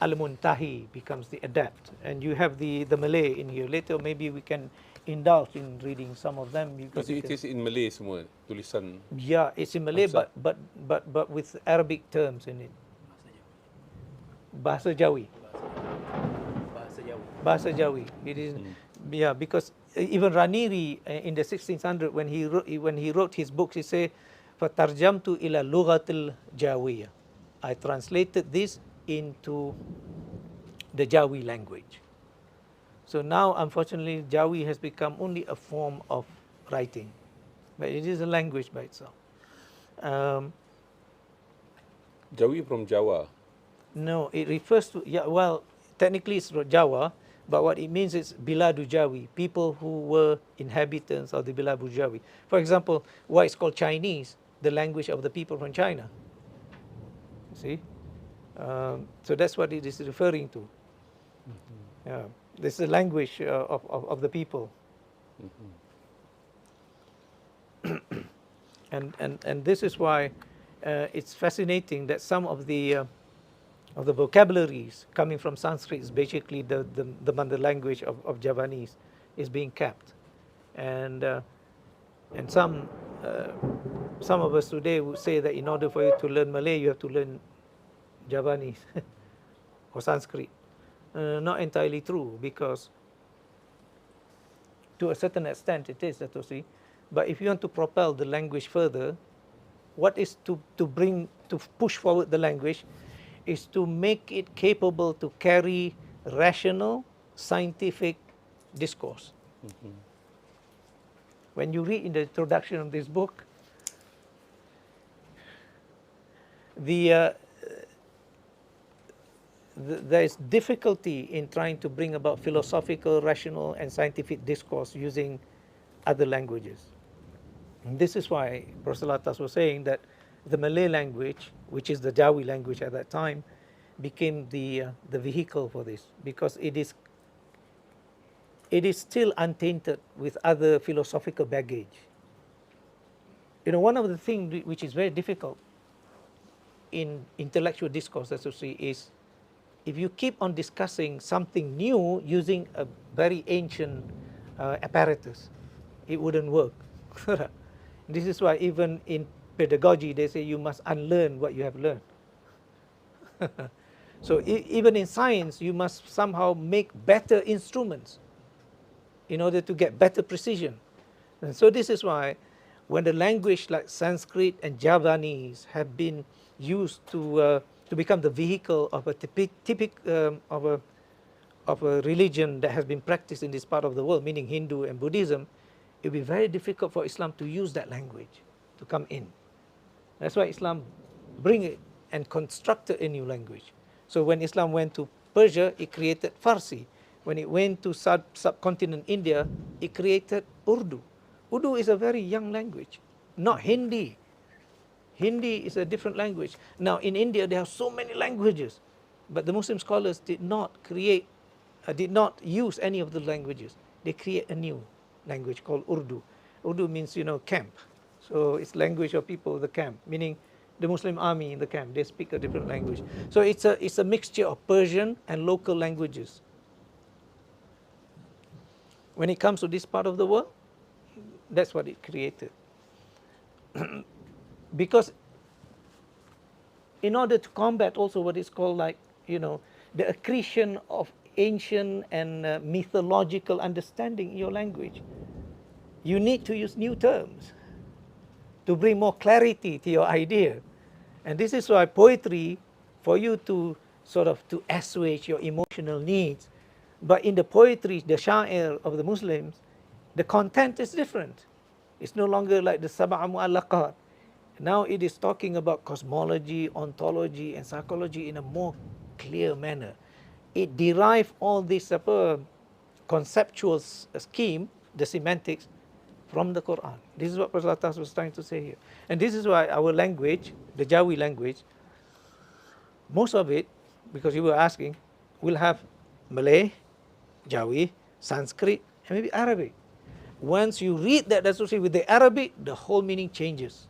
Al-Muntahi becomes the adept, and you have the Malay in here. Later, maybe we can indulge in reading some of them. Because it is in Malay semua, tulisan. Yeah, it's in Malay, but with Arabic terms in it. Bahasa Jawi. Bahasa Jawi. It is, yeah, because even Raniri in the 1600s, when he wrote his books, he said, "Fatarjamtu ila lughatil Jawiyah." I translated this into the Jawi language. So now, unfortunately, Jawi has become only a form of writing, but it is a language by itself. Jawi from Jawa. No, it refers to, yeah, well, technically it's Jawa, but what it means is Biladu Jawi, people who were inhabitants of the Biladu Jawi. For example, why it's called Chinese, the language of the people from China. See? So that's what it is referring to. Yeah, this is the language of the people. And this is why it's fascinating that some of the vocabularies coming from Sanskrit is basically the mother language of Javanese is being kept, and some of us today would say that in order for you to learn Malay, you have to learn Javanese or Sanskrit. Not entirely true, because to a certain extent it is, Dato. But if you want to propel the language further, what is to push forward the language is to make it capable to carry rational, scientific discourse. When you read in the introduction of this book, there is difficulty in trying to bring about philosophical, rational, and scientific discourse using other languages. And this is why Prof. al-Attas was saying that the Malay language, which is the Jawi language at that time, became the vehicle for this, because it is still untainted with other philosophical baggage. You know, one of the things which is very difficult in intellectual discourse, as you see, is if you keep on discussing something new using a very ancient apparatus, it wouldn't work. This is why even in pedagogy they say you must unlearn what you have learned. So even in science you must somehow make better instruments in order to get better precision. And so this is why when the language like Sanskrit and Javanese have been used to become the vehicle of a religion that has been practiced in this part of the world, meaning Hindu and Buddhism, it will be very difficult for Islam to use that language to come in. That's why Islam bring it and constructed a new language. So when Islam went to Persia, it created Farsi. When it went to subcontinent India, it created Urdu. Urdu is a very young language, not Hindi. Hindi is a different language. Now in India there are so many languages, but the Muslim scholars did not use any of the languages. They create a new language called Urdu. Urdu means, you know, camp. So it's language of people of the camp, meaning the Muslim army in the camp. They speak a different language. So it's a mixture of Persian and local languages. When it comes to this part of the world, that's what it created. Because in order to combat also what is called, like, you know, the accretion of ancient and mythological understanding in your language, you need to use new terms to bring more clarity to your idea. And this is why poetry, for you to sort of to assuage your emotional needs, but in the poetry, the sha'ir of the Muslims, the content is different. It's no longer like the sab'a mu'allaqat. Now it is talking about cosmology, ontology, and psychology in a more clear manner. It derives all this conceptual scheme, the semantics, from the Quran. This is what Prof. al-Attas was trying to say here. And this is why our language, the Jawi language, most of it, because you were asking, will have Malay, Jawi, Sanskrit, and maybe Arabic. Once you read that associated with the Arabic, the whole meaning changes.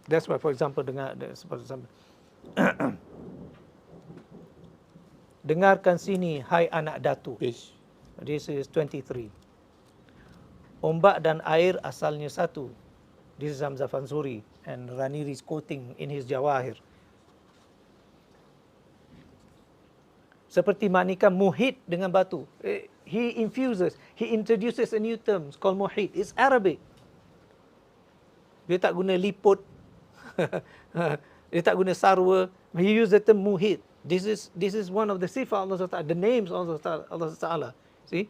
That's why, for example, dengarkan sini, hai anak Dato. Page. This is 23. Ombak dan air asalnya satu. This is Hamzah Fansuri, and Raniri is quoting in his Jawahir. Seperti manika muhit dengan batu. He introduces a new term called muhit. It's Arabic. Dia tak guna liput. Dia tak guna sarwa. He used the term muhit. This is one of the sifat Allah Ta'ala, the names of Allah Ta'ala. See?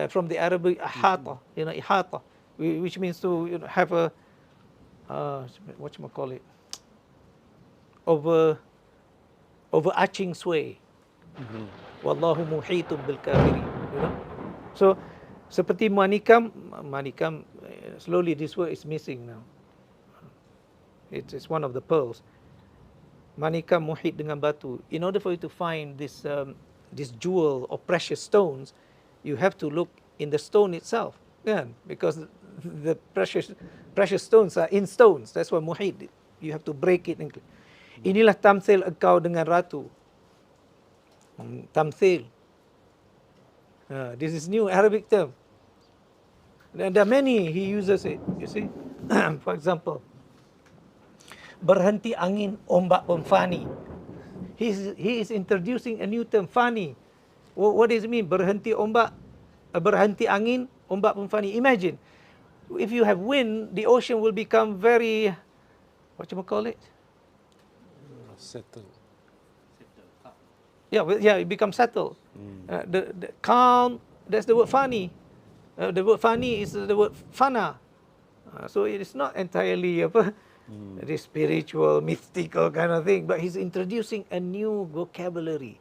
From the Arabic ahata, you know, ihata, which means to, you know, have a what you call it, overarching sway. Wallahu muhitun bil kafirin, you know. So seperti manikam, slowly this word is missing now. It's one of the pearls. Manikam muhit dengan batu. In order for you to find this jewel or precious stones, you have to look in the stone itself, yeah, because the precious stones are in stones. That's why muhit. You have to break it. Inilah tamthil engkau dengan ratu. Tamthil. This is new Arabic term. There are many he uses it. You see, for example, berhenti angin, ombak pun fani. He is introducing a new term, fani. What does it mean? Berhenti ombak, berhenti angin, ombak pun fani. Imagine, if you have wind, the ocean will become very, what you call it? Settle. Yeah, it becomes settled. The calm, that's the word fani. The word fani is the word fana. So it is not entirely the spiritual, mystical kind of thing, but he's introducing a new vocabulary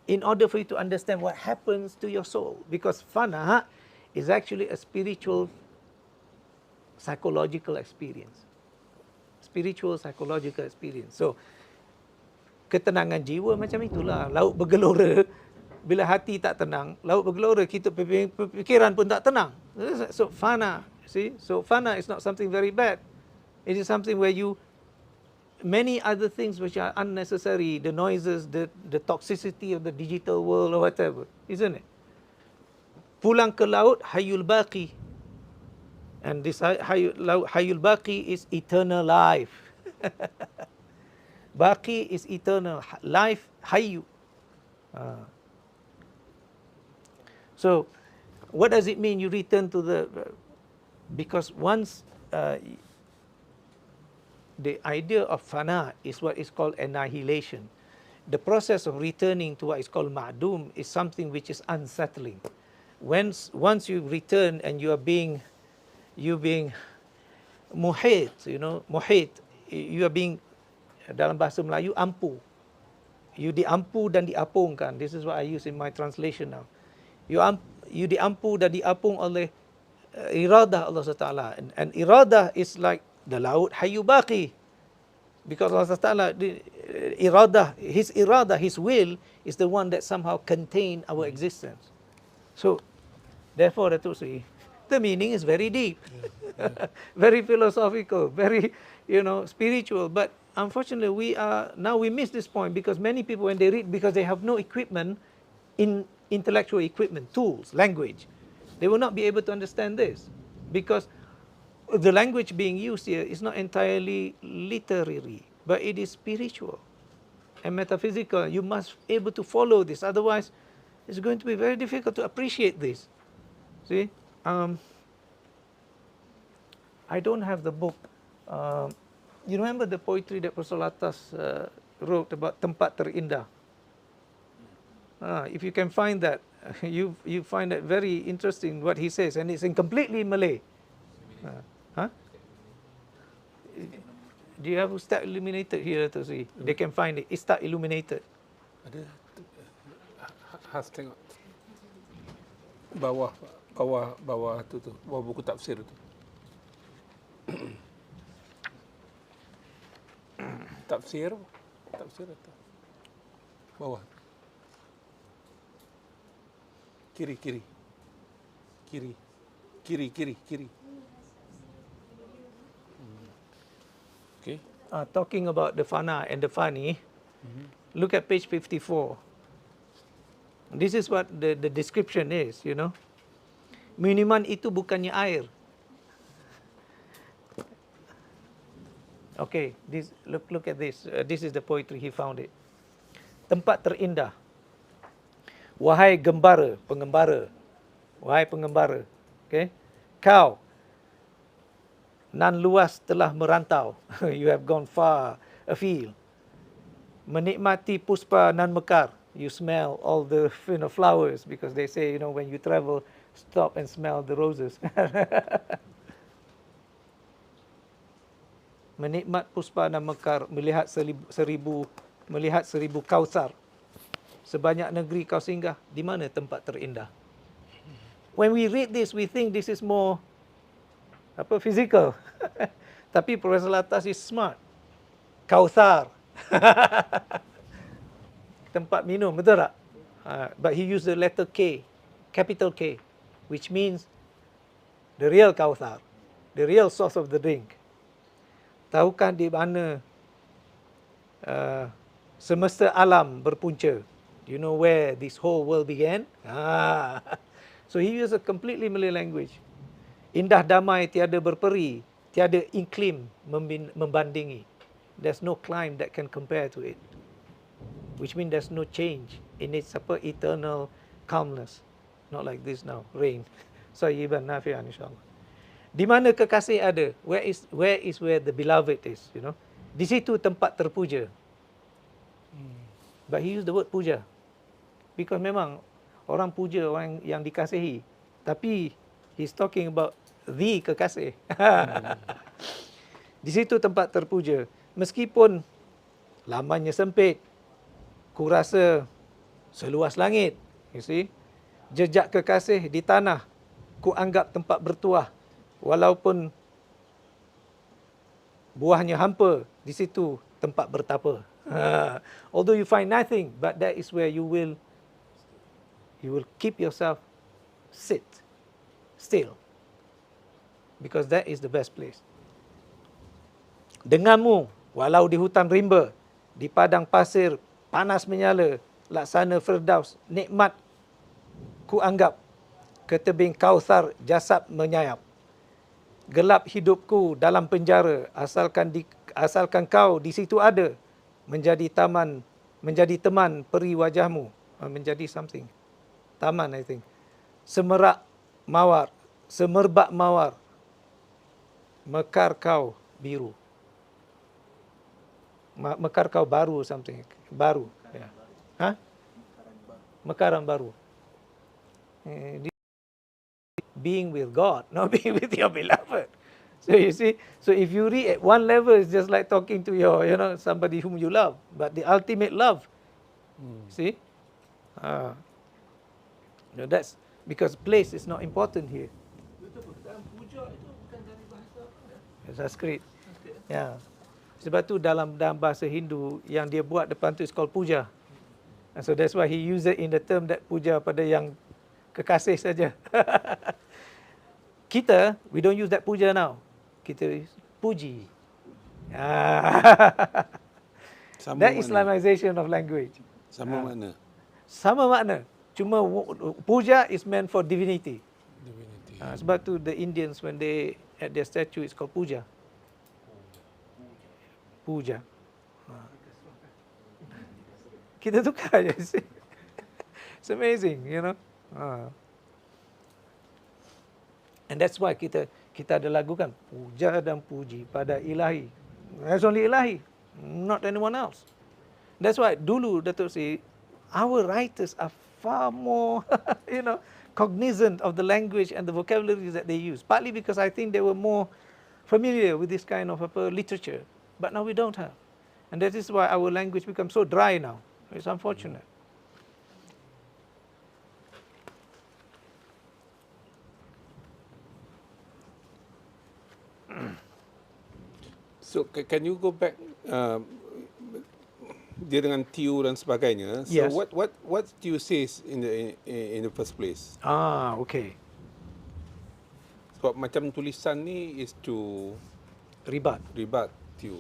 in order for you to understand what happens to your soul. Because fana is actually a spiritual, psychological experience. Spiritual, psychological experience. So, ketenangan jiwa macam itulah. Laut bergelora. Bila hati tak tenang, laut bergelora, kita fikiran pun tak tenang. So, fana. See? So, fana is not something very bad. It is something where you, many other things which are unnecessary, the noises, the toxicity of the digital world or whatever, isn't it? Pulang ke laut, hayul baqi. And this hayul baqi is eternal life. Baqi is eternal. Life, hayu. So, what does it mean you return to the... Because once the idea of fana is what is called annihilation. The process of returning to what is called ma'dum is something which is unsettling. Once you return and you being muhit, muhit, you are being, dalam bahasa Melayu, ampu. You diampu dan diapungkan. This is what I use in my translation now. You diampu dan diapung oleh iradah Allah SWT. And iradah is like the laut hayu baqi. Because Allah SWT, His iradah, His will, is the one that somehow contain our existence. So, therefore, Dato' Seri, the meaning is very deep, very philosophical, very, spiritual. But unfortunately, we miss this point because many people, when they read, because they have no equipment, in intellectual equipment, tools, language, they will not be able to understand this because the language being used here is not entirely literary, but it is spiritual and metaphysical. You must be able to follow this, otherwise it's going to be very difficult to appreciate this. See, I don't have the book. You remember the poetry that Prof. al-Attas wrote about tempat terindah? If you can find that, you find it very interesting what he says, and it's in completely Malay. Do you have Ustaz illuminated here to see? They can find it. Ustaz illuminated. Ada. Has tengok. Bawah tu. Bawah buku tafsir tu. Tafsir tu. Bawah. Kiri. Okay. Talking about the fana and the fani, look at page 54. This is what the description is, Minuman itu bukannya air. Okay, look at this. This is the poetry, he found it. Tempat terindah. Wahai pengembara. Wahai pengembara. Okay. Kau nan luas telah merantau. You have gone far afield. Menikmati puspa nan mekar. You smell all the flowers, because they say, when you travel, stop and smell the roses. Menikmat puspa nan mekar, melihat seribu kausar. Sebanyak negeri kau singgah, di mana tempat terindah? When we read this, we think this is more physical. Tapi Profesor al-Attas is smart. Kausar. Tempat minum, betul tak? But he used the letter K, capital K, which means the real kausar, the real source of the drink. Tahukah di mana semesta alam berpunca? Do you know where this whole world began? So he used a completely Malay language. Indah damai tiada berperi, tiada iklim membandingi. There's no climb that can compare to it. Which means there's no change in its eternal calmness. Not like this now, rain. Sayyiban nafi'an insyaAllah. Di mana kekasih ada? Where is where the beloved is, Di situ tempat terpuja. But he used the word puja. Because memang orang puja orang yang dikasihi. Tapi he's talking about the kekasih. Di situ tempat terpuja. Meskipun lamannya sempit, ku rasa seluas langit. You see? Jejak kekasih di tanah, ku anggap tempat bertuah. Walaupun buahnya hampa, di situ tempat bertapa. Although you find nothing, but that is where you will keep yourself still. Because that is the best place. Denganmu, walau di hutan rimba, di padang pasir panas menyala, laksana firdaus, nikmat ku anggap, ke tebing Kautsar jasad menyayap. Gelap hidupku dalam penjara, asalkan kau di situ ada, menjadi teman peri wajahmu, menjadi something. Taman, I think. Semerbak mawar, mekar kau biru. Mekar kau baru, something. Baru. Yeah. Huh? Mekaran baru. Being with God, not being with your beloved. So you see, so if you read at one level, it's just like talking to your, somebody whom you love. But the ultimate love, see, that's because place is not important here. Sanskrit. Ya. Sebab tu dalam bahasa Hindu yang dia buat depan tu is called puja. And so that's why he used it in the term that puja pada yang kekasih saja. Kita, we don't use that puja now. Kita puji. That Islamization of language. Sama makna. Sama makna. Cuma puja is meant for divinity. Sebab tu the Indians when they at their statue it's called puja. Puja. Kita tukar je. It's amazing, And that's why kita ada lagu kan, puja dan puji pada ilahi. That's only ilahi, not anyone else. That's why dulu Dato say our writers are far more cognizant of the language and the vocabulary that they use. Partly because I think they were more familiar with this kind of literature. But now we don't have. And that is why our language becomes so dry now. It's unfortunate. So can you go back dia dengan Tiu dan sebagainya. So Yes. what Tiu says in the first place? Okay. Sebab macam tulisan ni is to Ribat. Tiu.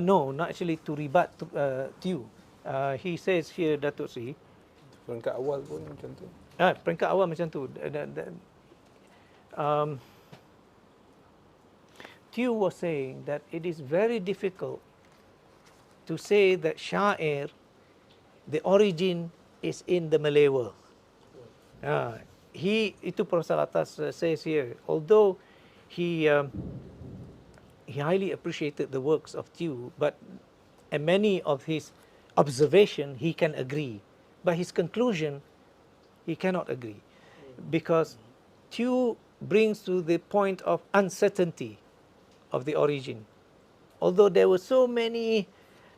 No, not actually to rebut Tiu. He says here, Dato' Sri, Peringkat awal pun macam tu. peringkat awal macam tu. Tiu was saying that it is very difficult to say that sha'ir, the origin is in the Malay world. Itu Prof. al-Attas says here, although he highly appreciated the works of Tiu, but many of his observation he can agree, but his conclusion he cannot agree, because Tiu brings to the point of uncertainty of the origin. Although there were so many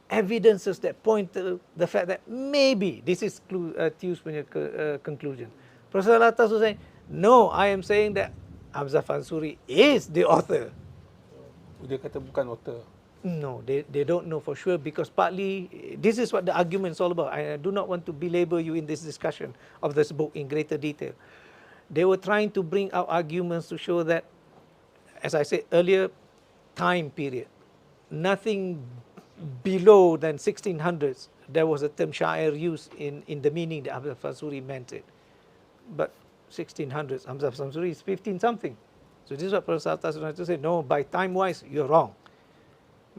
evidences that point to the fact that maybe this is Tiu's conclusion. Professor al-Attas was saying, no, I am saying that Hamzah Fansuri is the author. Dia kata bukan author. No, they don't know for sure, because partly this is what the argument is all about. I do not want to belabor you in this discussion of this book in greater detail. They were trying to bring out arguments to show that, as I said earlier, time period, nothing below than 1600s, there was a term sha'ir used in the meaning that Hamzah Fansuri meant it. But 1600s, Hamzah Fansuri is 15 something. So this is what Professor al-Attas was trying to say, no, by time wise, you're wrong.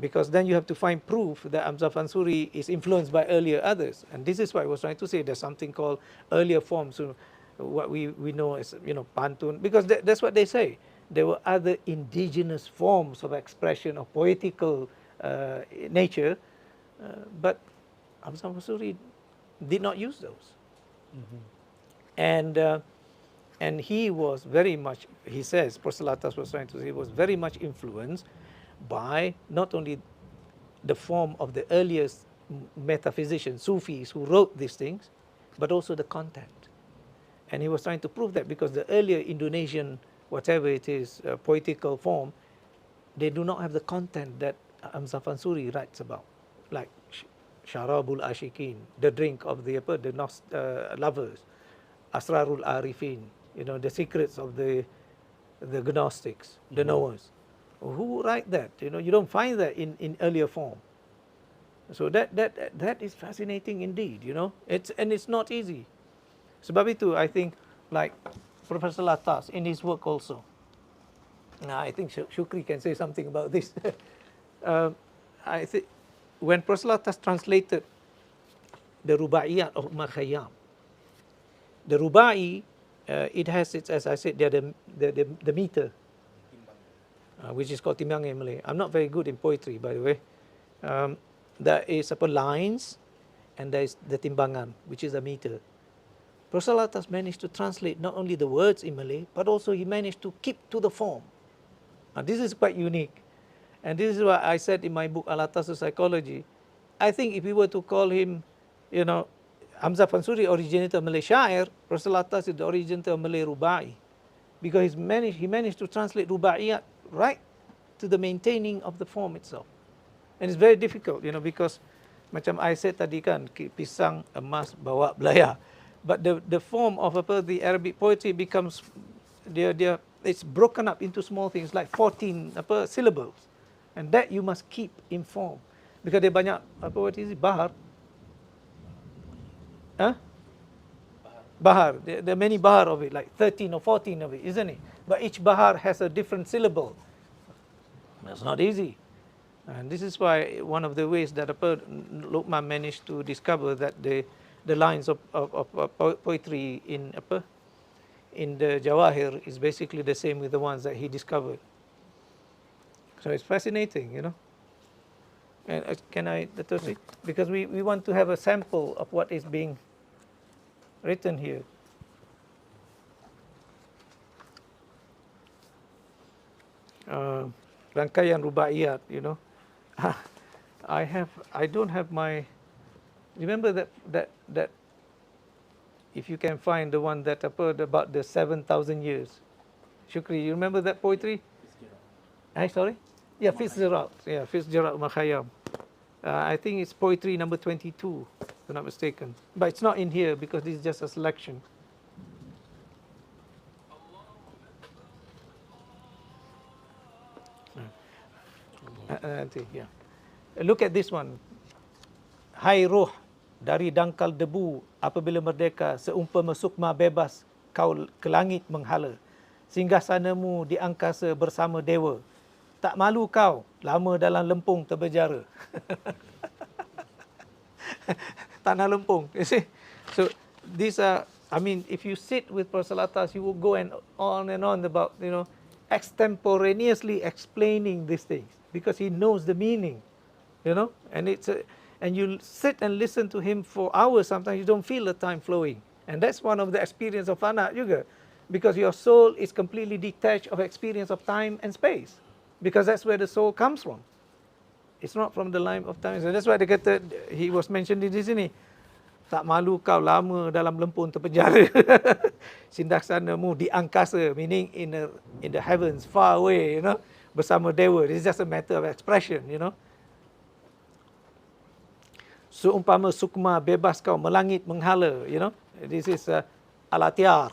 Because then you have to find proof that Hamzah Fansuri is influenced by earlier others. And this is what I was trying to say, there's something called earlier forms, what we know as, pantun, because that's what they say. There were other indigenous forms of expression of poetical nature, but Hamzah Fansuri did not use those. And he was very much, he says, Prof. al-Attas was trying to say, he was very much influenced by not only the form of the earliest metaphysicians, Sufis, who wrote these things, but also the content. And he was trying to prove that because the earlier Indonesian, whatever it is, poetical form, they do not have the content that Hamzah Fansuri writes about, like Sharabul Ashikin, the drink of the lovers, Asrarul Arifin, the secrets of the Gnostics, the knowers. Who write that? You don't find that in earlier form. So that is fascinating indeed. It's not easy. Sebab itu, I think, like Professor al-Attas in his work also. Now, I think Shukri can say something about this. I think when Professor al-Attas translated the Rubaiyat of Khayyam, the Rubai, it has its, as I said, the meter, which is called timbang in Malay. I'm not very good in poetry, by the way. There is lines, and there is the timbangan, which is a meter. Professor al-Attas managed to translate not only the words in Malay, but also he managed to keep to the form. Now, this is quite unique. And this is what I said in my book, Al-Attas' Psychology. I think if we were to call him, Hamzah Fansuri originator of Malay sha'ir, Professor al-Attas is the originator of Malay rubai. Because he managed to translate rubaiyat right to the maintaining of the form itself. And it's very difficult, because macam I said tadi kan, pisang, emas, bawa belayar. But the form of the Arabic poetry becomes, it's broken up into small things like 14 syllables. And that you must keep in form. Because dia banyak, what is it, bahar? Huh? Bahar. There are many bahar of it, like 13 or 14 of it, isn't it? But each bahar has a different syllable. That's not easy. And this is why one of the ways that Uthman managed to discover that the lines of poetry in the Jawahir is basically the same with the ones that he discovered. So it's fascinating, And can I, Dato, see? Because we want to have a sample of what is being written here. Rangkaian Rubaiyat, I don't have my, remember that if you can find the one that about the 7,000 years. Shukri, you remember that poetry? Sorry? Yeah, Fitzgerald. Yeah, Fitzgerald Khayyam. I think it's poetry number 22, if I'm not mistaken. But it's not in here because this is just a selection. Yeah. Look at this one. Hai roh dari dangkal debu, apabila merdeka seumpama sukma bebas kau ke langit menghala, singgah sanamu di angkasa bersama dewa, tak malu kau lama dalam lempung terbejara. Tanah lempung, you see. So these are, if you sit with Prof. al-Attas, you will go on and on about, extemporaneously explaining these things because he knows the meaning, and you sit and listen to him for hours. Sometimes you don't feel the time flowing, and that's one of the experience of fana juga, because your soul is completely detached of experience of time and space, because that's where the soul comes from. It's not from the line of time. So that's why he was mentioned di sini. Tak malu kau lama dalam lempung terpenjara. Sindah sanamu di angkasa, meaning in the heavens, far away, bersama dewa. It's just a matter of expression, Seumpama sukma bebas kau melangit menghala, This is al-Atiyar.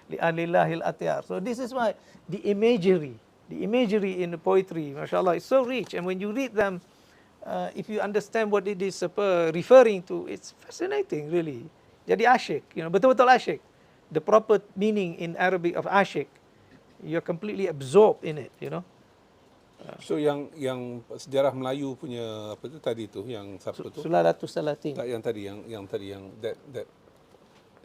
Li'anillahil atiyar. So this is why the imagery in the poetry, mashallah, is so rich. And when you read them, if you understand what it is referring to, it's fascinating, really. Jadi asyik, betul-betul asyik. The proper meaning in Arabic of asyik, you're completely absorbed in it, So yang sejarah Melayu punya apa tu tadi tu, yang siapa tu? Sulalatus Salatin. Tak, yang tadi yang that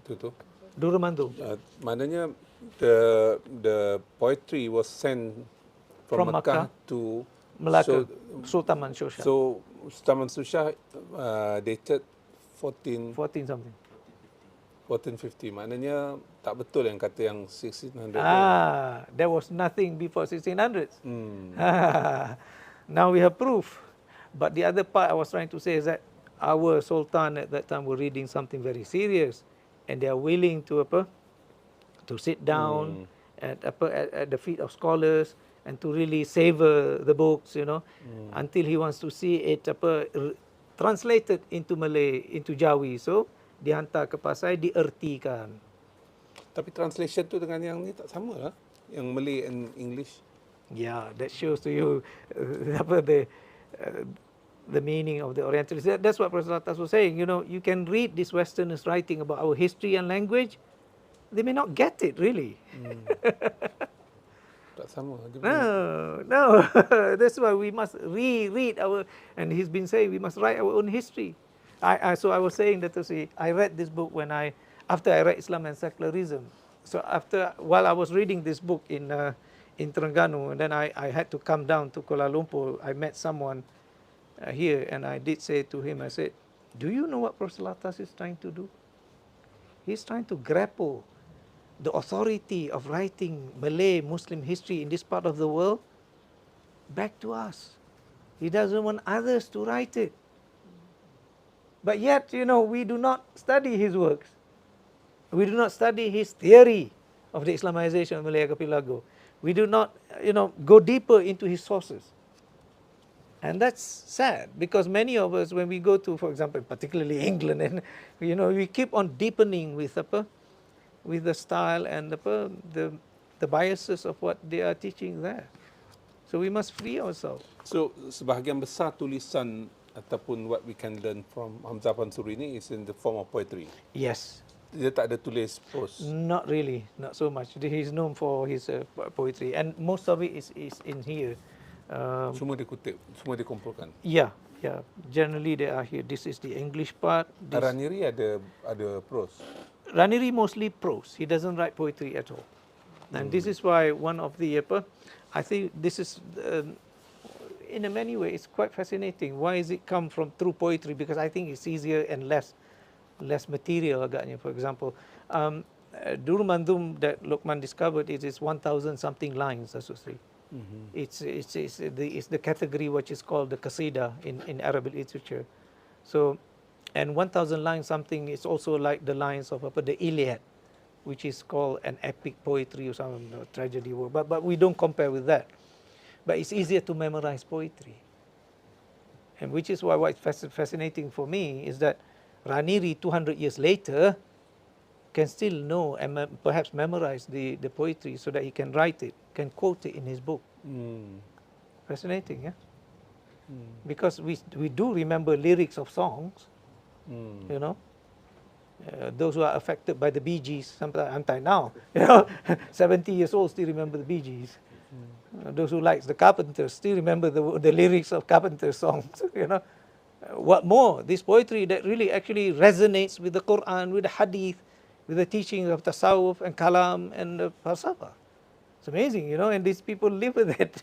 itu tu. Durumandu. Maknanya the poetry was sent from Makkah to Melaka, Sultan Mansur Shah. So Sultan Mansur Shah dated 14 something. 1450. Maknanya tak betul yang kata yang 1600. There was nothing before 1600s. Hmm. Now we have proof. But the other part I was trying to say is that our Sultan at that time were reading something very serious, and they are willing to sit down at the feet of scholars and to really savor the books, until he wants to see it translated into Malay, into Jawi. So dihantar ke pasai, diertikan. Tapi translation tu dengan yang ni tak sama lah. Yang Malay and English. Yeah, that shows to you the meaning of the Orientalists. That's what Prof. Attas was saying. You can read these Westerners writing about our history and language. They may not get it, really. Tak sama. No. That's why we must reread our, and he's been saying we must write our own history. So I was saying that I read this book after I read Islam and Secularism. So while I was reading this book in Terengganu, and then I had to come down to Kuala Lumpur, I met someone here, and I did say to him, I said, do you know what Prof. Attas is trying to do? He's trying to grapple the authority of writing Malay Muslim history in this part of the world back to us. He doesn't want others to write it. But yet, we do not study his works. We do not study his theory of the Islamization of Malay Archipelago. We do not, go deeper into his sources. And that's sad, because many of us, when we go to, for example, particularly England, and we keep on deepening with the style and the biases of what they are teaching there. So we must free ourselves. So sebahagian besar tulisan ataupun what we can learn from Hamzah Pansuri ni is in the form of poetry. Yes. Dia tak ada tulis prose. Not really, not so much. He's known for his poetry, and most of it is in here. Semua dikutip, semua dikumpulkan. Yeah. Generally they are here. This is the English part. Raniri ada prose. Raniri mostly prose. He doesn't write poetry at all. And this is why one of the I think this is in a many ways it's quite fascinating. Why is it come from through poetry? Because I think it's easier and less material agaknya. For example, Durul Mandum that Uthman discovered is 1,000 something lines, I should say. It's the category which is called the qasida in Arabic literature. So, and 1,000 lines something is also like the lines of the Iliad, which is called an epic poetry or some tragedy work. But we don't compare with that. But it's easier to memorize poetry. And which is why what's fascinating for me is that Raniri 200 years later can still know and perhaps memorize the poetry so that he can write it, can quote it in his book. Fascinating, yeah? Because we do remember lyrics of songs, those who are affected by the Bee Gees, sometimes now, 70 years old still remember the Bee Gees. Those who like the Carpenters still remember the lyrics of Carpenter songs, What more? This poetry that really actually resonates with the Quran, with the Hadith, with the teachings of Tasawwuf and Kalam and Falsafa. It's amazing, and these people live with it,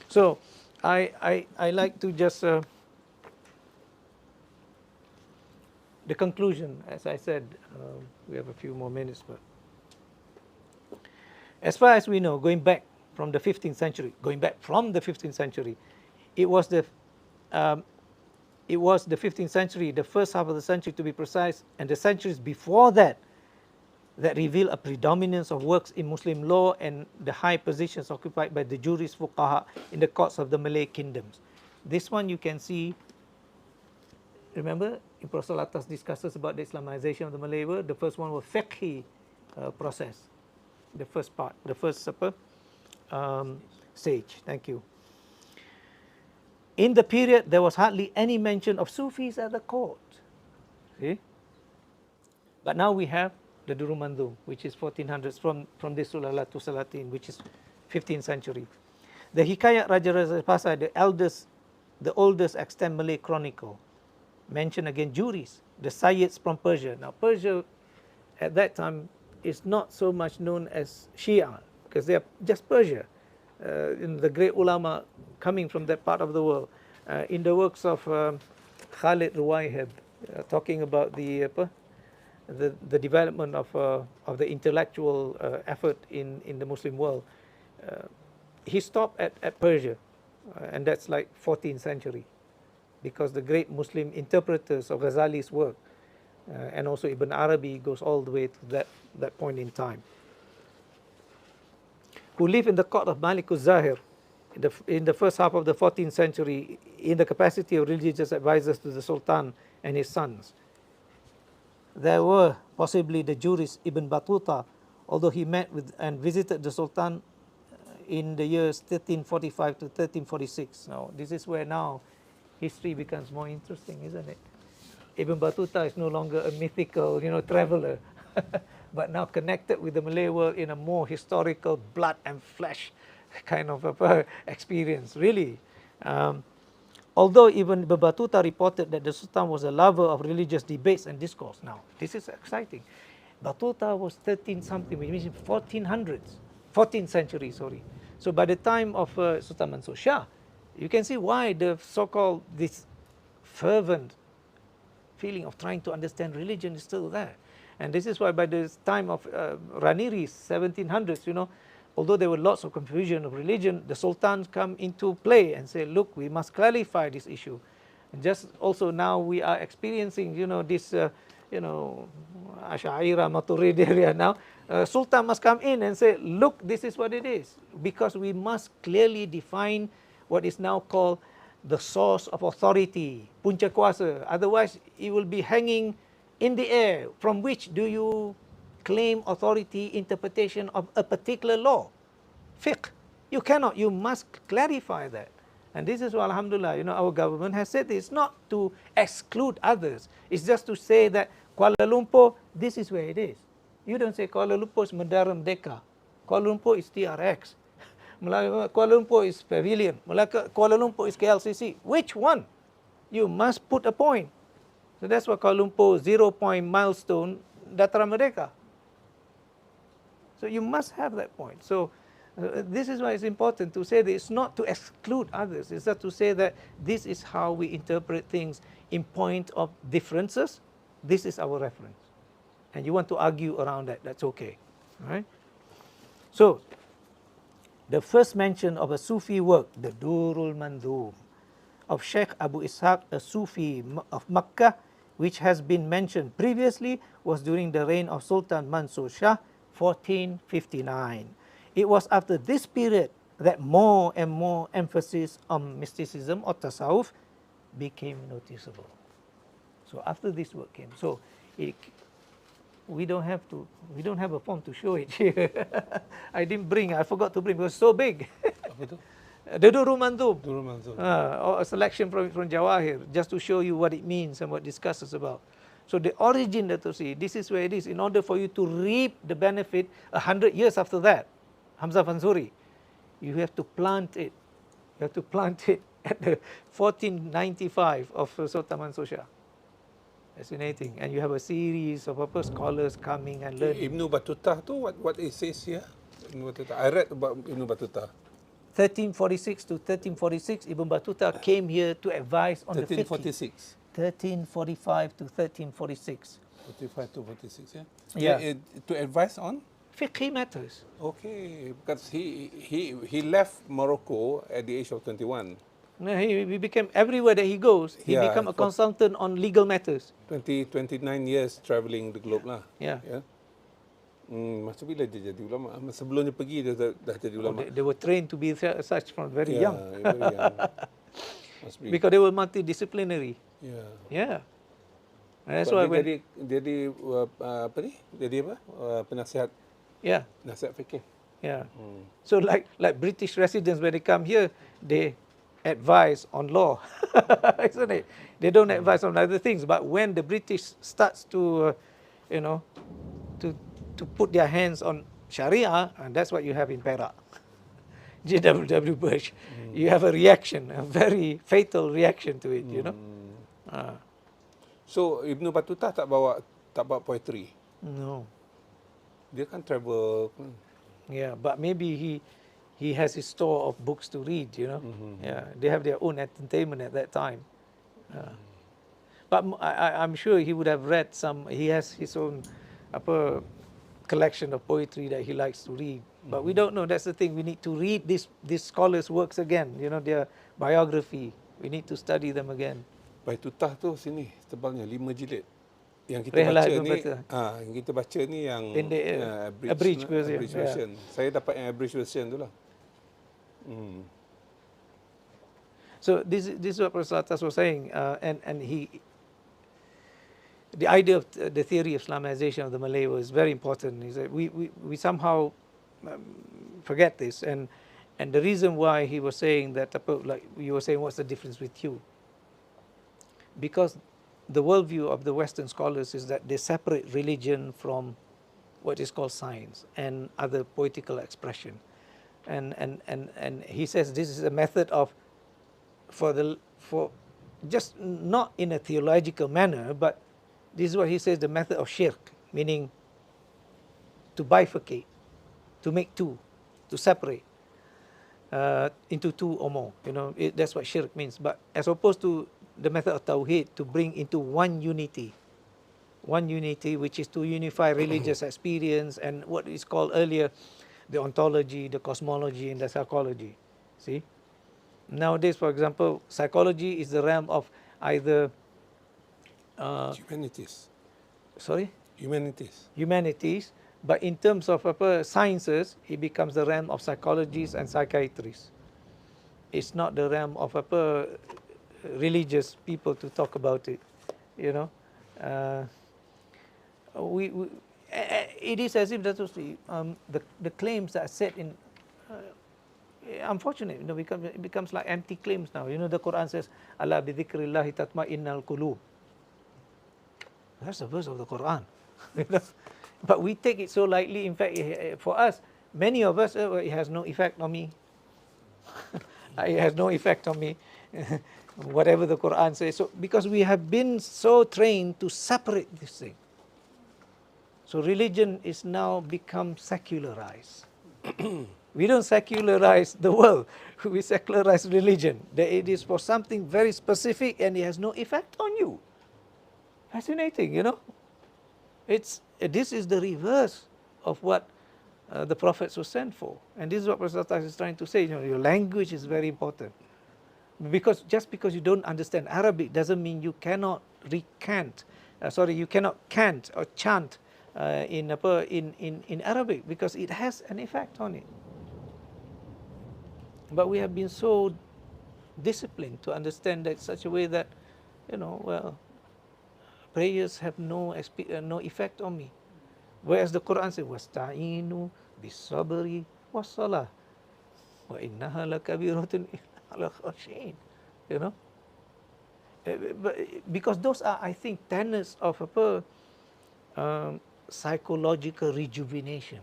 So, I like to just the conclusion, as I said, we have a few more minutes, but as far as we know, going back from the 15th century, it was the 15th century, the first half of the century to be precise, and the centuries before that reveal a predominance of works in Muslim law and the high positions occupied by the jurist fuqaha in the courts of the Malay kingdoms. This one you can see, remember, Prof. Attas discusses about the Islamization of the Malay world. The first one was fiqhi process, the first part, the first stage. Thank you. In the period, there was hardly any mention of Sufis at the court. See? But now we have the Durul Mandum, which is 1400s, from this Sulala to Salatin, which is 15th century. The Hikayat Raja Raja Pasai, the oldest extant Malay chronicle, mentioned again juries, the Sayyids from Persia. Now Persia at that time is not so much known as Shia, because they are just Persia. The great ulama coming from that part of the world. In the works of Khalid Ruwaihib, talking about the development of the intellectual effort in the Muslim world. He stopped at Persia, and that's like 14th century, because the great Muslim interpreters of Ghazali's work and also Ibn Arabi goes all the way to that point in time, who lived in the court of Malik al-Zahir in the first half of the 14th century in the capacity of religious advisors to the Sultan and his sons. There were possibly the jurist Ibn Battuta, although he met with and visited the Sultan in the years 1345 to 1346. Now, this is where now history becomes more interesting, isn't it? Ibn Battuta is no longer a mythical, traveler, but now connected with the Malay world in a more historical, blood and flesh kind of experience, really. Although even Ibn Battuta reported that the Sultan was a lover of religious debates and discourse. Now, this is exciting. Battuta was 13-something, which means 14th century, sorry. So by the time of Sultan Mansur Shah, you can see why the so-called this fervent feeling of trying to understand religion is still there. And this is why by the time of Raniri's 1700s, although there were lots of confusion of religion, the sultans come into play and say, look, we must clarify this issue. And just also now we are experiencing, this, Ash'ira, Maturidiya now. Sultan must come in and say, look, this is what it is. Because we must clearly define what is now called the source of authority, punca kuasa. Otherwise, it will be hanging in the air. From which do you claim authority, interpretation of a particular law? Fiqh. You cannot. You must clarify that. And this is why, alhamdulillah, our government has said it's not to exclude others. It's just to say that Kuala Lumpur, this is where it is. You don't say Kuala Lumpur is Mendara Merdeka. Kuala Lumpur is TRX. Kuala Lumpur is Pavilion. Kuala Lumpur is KLCC. Which one? You must put a point. So that's why Kuala Lumpur 0-point milestone Dataran Merdeka. So you must have that point. So this is why it's important to say that it's not to exclude others. It's not to say that this is how we interpret things in point of differences. This is our reference. And you want to argue around that, that's okay. All right? So, the first mention of a Sufi work, the Durul Mandhum, of Sheikh Abu Ishaq, a Sufi of Makkah, which has been mentioned previously, was during the reign of Sultan Mansur Shah, 1459. It was after this period that more and more emphasis on mysticism or tasawwuf became noticeable. So after this work came, so we don't have a form to show it here. I forgot to bring, it was so big. The Durul Mandhum. Or a selection from Jawahir, just to show you what it means and what it discusses about. So the origin, Dato, this is where it is. In order for you to reap the benefit 100 years after that, Hamzah Fansuri, you have to plant it. You have to plant it at the 1495 of Sultan Mansur Shah. Fascinating. And you have a series of scholars coming and learning. Ibn Battuta tu, what it says here? Ibn Battuta. I read about Ibn Battuta. 1346 to 1346, Ibn Battuta came here to advise on 1346. the fiqh. 1345 to 1346. 45 to 46, yeah? Yeah. To advise on? Fiqh matters. Okay, because he left Morocco at the age of 21. No, he became, everywhere that he goes, he became a consultant on legal matters. 29 years travelling the globe lah. Yeah. Masa bila dia jadi ulama? Sebelum dia pergi dia dah jadi ulama. They were trained to be such from very young. Very young. Must be. Because they were multidisciplinary. Yeah. And that's why when jadi apa ni? Jadi apa? Penasihat. Yeah. Nasihat fikih. Yeah. So like British residents, when they come here, they advise on law, isn't it? They don't advise on other things. But when the British starts to, to put their hands on Sharia, and that's what you have in Perak. J.W.W. Bush, you have a reaction, a very fatal reaction to it, So Ibn Battuta tak bawa poetry. No. Dia kan travel. Yeah, but maybe he has his store of books to read, Yeah, they have their own entertainment at that time. But I'm sure he would have read some. He has his own upper collection of poetry that he likes to read. But we don't know. That's the thing. We need to read these scholars' works again. You know, their biography. We need to study them again. Baitutah tu sini tebalnya 5 jilid. Yang kita Rehlah baca Ibn ni, Battah. yang kita baca ni yang Pendek, abridged version, abridged version. Saya dapat yang abridged version tu lah. So this is what Prof. Al-Attas was saying, and the idea of the theory of Islamization of the Malay was very important. He said we somehow forget this, and the reason why he was saying that, like you were saying, what's the difference with you? Because the worldview of the Western scholars is that they separate religion from what is called science and other poetical expression, and he says this is a method of for just not in a theological manner, but this is what he says, the method of shirk, meaning to bifurcate, to make two, to separate into two or more. You know, that's what shirk means. But as opposed to the method of tawhid, to bring into one unity, which is to unify religious experience and what is called earlier the ontology, the cosmology, and the psychology. See? Nowadays, for example, psychology is the realm of either Humanities. Sorry? Humanities. But in terms of sciences, it becomes the realm of psychologists and psychiatrists. It's not the realm of religious people to talk about it. You know, it is as if that was the claims that are set in. Unfortunately, you know, it becomes like empty claims now. You know, the Quran says, "Allah bi dhikrillahi tatma'innal qulub." That's a verse of the Quran. You know? But we take it so lightly. In fact, for us, many of us, it has no effect on me. It has no effect on me. Whatever the Quran says. So, because we have been so trained to separate this thing. So religion is now become secularized. We don't secularize the world. We secularize religion. It is for something very specific and it has no effect on you. Fascinating, you know. This is the reverse of what the prophets were sent for. And this is what Prof. Al-Attas is trying to say. You know, your language is very important. Because just because you don't understand Arabic doesn't mean you cannot recant. You cannot cant or chant in Arabic, because it has an effect on it. But we have been so disciplined to understand that in such a way that, you know, well, prayers have no effect on me. Whereas the Quran says, "Wasta'inu bis-sabri was-salah, wa innaha lakabiratun ala khashin." You know, because those are, I think, tenets of psychological rejuvenation.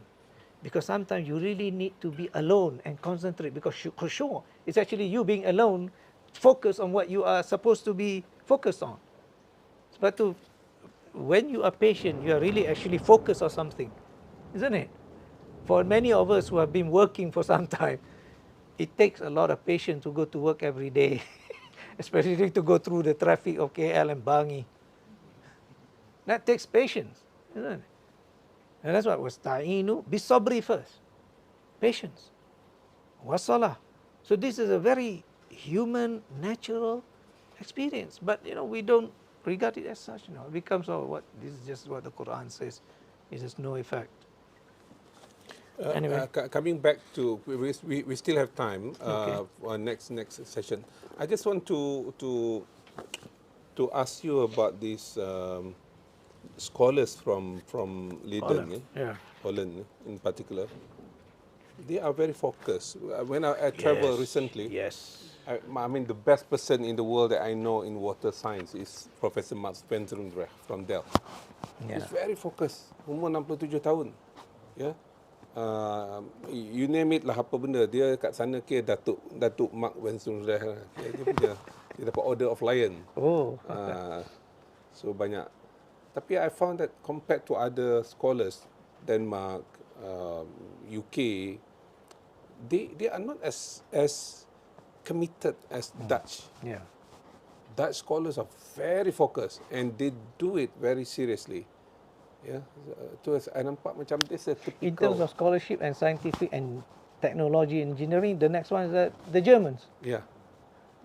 Because sometimes you really need to be alone and concentrate. Because khushu' it's actually you being alone, focus on what you are supposed to be focused on. But when you are patient, you are really actually focused on something, isn't it? For many of us who have been working for some time, it takes a lot of patience to go to work every day, especially to go through the traffic of KL and Bangi. That takes patience, isn't it? And that's what was ta'inu bis-sabri first. Patience. Was-salah. So this is a very human, natural experience. But, you know, we don't regard it as such. You know, it becomes, this is just what the Quran says. It has no effect. Anyway. Coming back to, we still have time for next session. I just want to ask you about these scholars from Leiden, Holland in particular. They are very focused. When I traveled recently, I mean, the best person in the world that I know in water science is Professor Max van Zundrecht from Delft. He's very focused. Umur 67 tahun. Ya. You name it lah, apa benda. Dia kat sana kira Datuk Max van Zundrecht. Dia dapat Order of Lion. So banyak. Tapi I found that compared to other scholars, Denmark, UK, they are not as committed as Dutch. Dutch scholars are very focused and they do it very seriously. Ya, tu saya nampak macam this a In terms typical. of scholarship and scientific and technology engineering, the next one is the Germans. Yeah,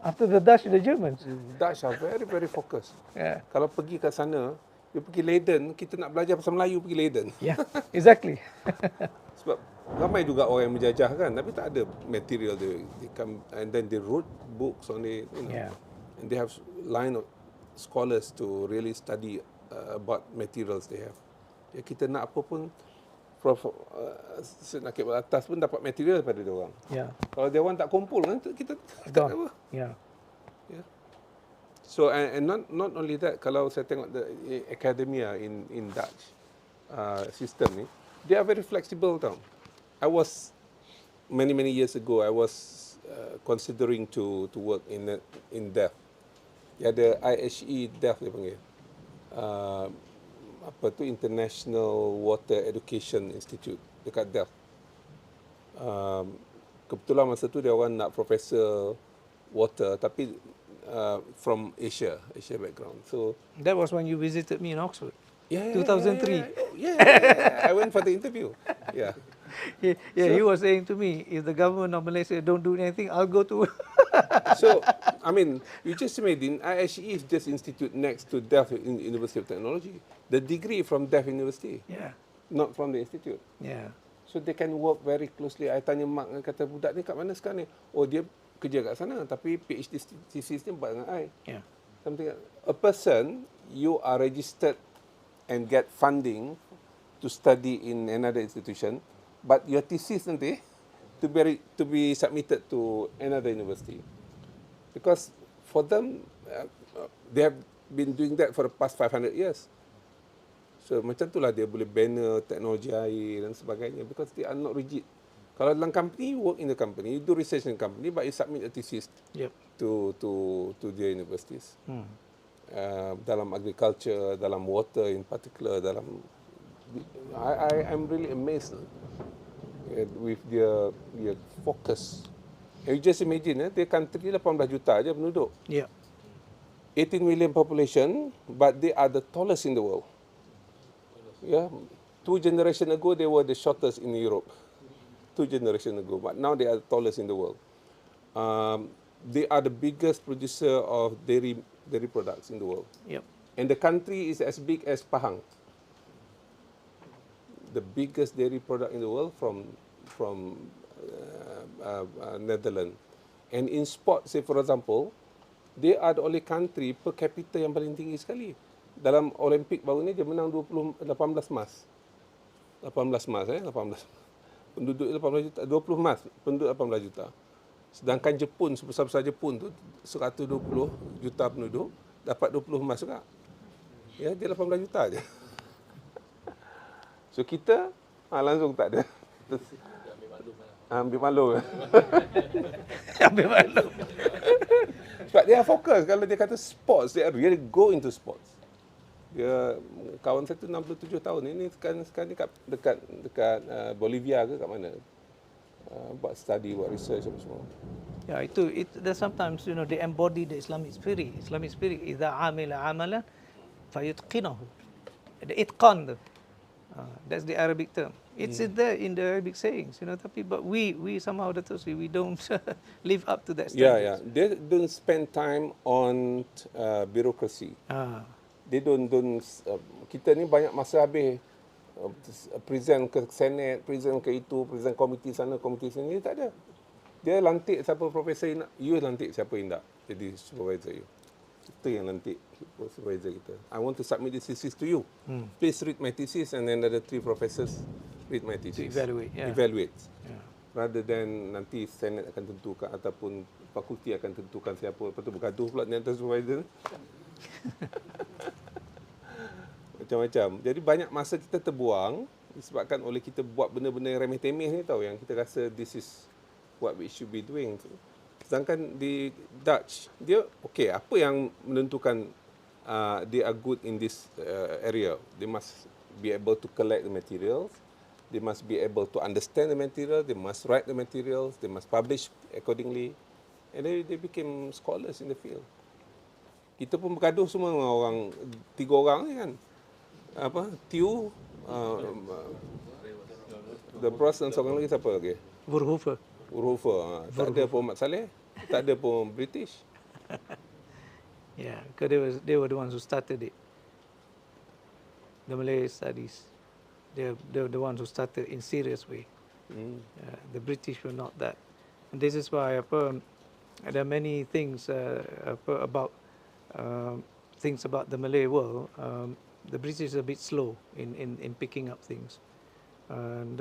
After the Dutch, the Germans. Dutch are very very focused. Yeah, Kalau pergi ke sana, dia pergi Leiden, kita nak belajar pasal Melayu pergi Leiden. yeah, exactly. Sebab ramai juga orang yang menjajah kan, tapi tak ada material they come and then they wrote books on it, you know. Yeah. And they have line of scholars to really study about materials they have. Ya, kita nak apa pun, Prof Naquib al-Attas pun dapat material daripada dia orang. Yeah, Kalau dia orang tak kumpul kan, kita tak gone. apa. Yeah, Yeah. So and not only that, kalau saya tengok the Akademi in Dutch system ni, they are very flexible tau. I was many years ago I was considering to work in DEF. Dia ada IHE DEF dia panggil. Apa tu, International Water Education Institute dekat DEF. Kebetulan masa tu dia orang nak professor water tapi from Asia background. So that was when you visited me in Oxford. yeah, 2003. Yeah. I went for the interview. Yeah. He was saying to me, if the government of Malaysia don't do anything, I'll go to. So, I mean, you just imagine, IHE is just institute next to DEF University of Technology. The degree from DEF University, Yeah, not from the institute. yeah, So they can work very closely. I tanya mak, kata budak ni kat mana sekarang ni? Oh, dia kerja kat sana, tapi PhD thesis ni buat dengan I. yeah, Something. A person, you are registered and get funding to study in another institution, but your thesis nanti to be submitted to another university, because for them they have been doing that for the past 500 years. So macam itulah dia boleh banner teknologi air dan sebagainya, because they are not rigid. Kalau dalam company, you work in the company, you do research in the company, but you submit a thesis yep. to their universities. Dalam agriculture, dalam water in particular, I'm really amazed with their focus. You just imagine, their country 18 juta aja penduduk. Yeah, 18 million population, but they are the tallest in the world. Yeah, 2 generations ago they were the shortest in Europe. 2 generations ago, but now they are the tallest in the world. They are the biggest producer of dairy products in the world. yep. And the country is as big as Pahang. The biggest dairy product in the world from Netherlands. And in sport, say for example, they are the only country per capita yang paling tinggi sekali. Dalam Olimpik baru ni dia menang 18 emas. 18 emas 18. Penduduk 18 juta, 20 emas, penduduk 18 juta. Sedangkan Jepun, sebesar-besar Jepun tu 120 juta penduduk, dapat 20 emas juga. Ya, dia 18 juta aja. So kita langsung tak ada. Terus, ambil malu. Ambil malu. Sebab dia fokus. Kalau dia kata sports, dia really go into sports. Dia kawan saya tu 67 tahun ini sekarang ni dekat Bolivia ke kat mana? Buat study, buat research apa semua. Yeah, there's sometimes they embody the Islamic spirit. Islamic spirit idza amila amalan fayutqinahu. The itqan. That's the Arabic term. It's in there in the Arabic sayings, but we somehow we don't live up to that standard. Yeah. They don't spend time on bureaucracy. They don't kita ni banyak masa habis present ke Senate, present ke itu, present komiti sana, komiti sini, tak ada. Dia lantik siapa profesor yang nak, you lantik siapa yang nak jadi supervisor you. Kita yang lantik supervisor kita. I want to submit this thesis to you. Please read my thesis, and then another 3 professors read my thesis. To evaluate. Yeah. Evaluate. Yeah. Rather than nanti Senate akan tentukan ataupun fakulti akan tentukan siapa, lepas tu bergaduh pula dengan supervisor. Macam-macam. Jadi banyak masa kita terbuang disebabkan oleh kita buat benda-benda yang remeh-temeh ni tau, yang kita rasa this is what we should be doing. Sedangkan di Dutch, dia okay, apa yang menentukan they are good in this area? They must be able to collect the materials, they must be able to understand the material, they must write the materials, they must publish accordingly, and they became scholars in the field. Kita pun bergaduh semua dengan orang, 3 orang ni kan. Apa? Tiu, the Prof dan seorang lagi siapa lagi? Verhoeven. Urufa. Tak ada pun Mat Saleh, tak ada pun British. Yeah, because they were the ones who started it. The Malay studies. They're the ones who started in serious way. The British were not that. And this is why there are many things about things about the Malay world. The British is a bit slow in picking up things. And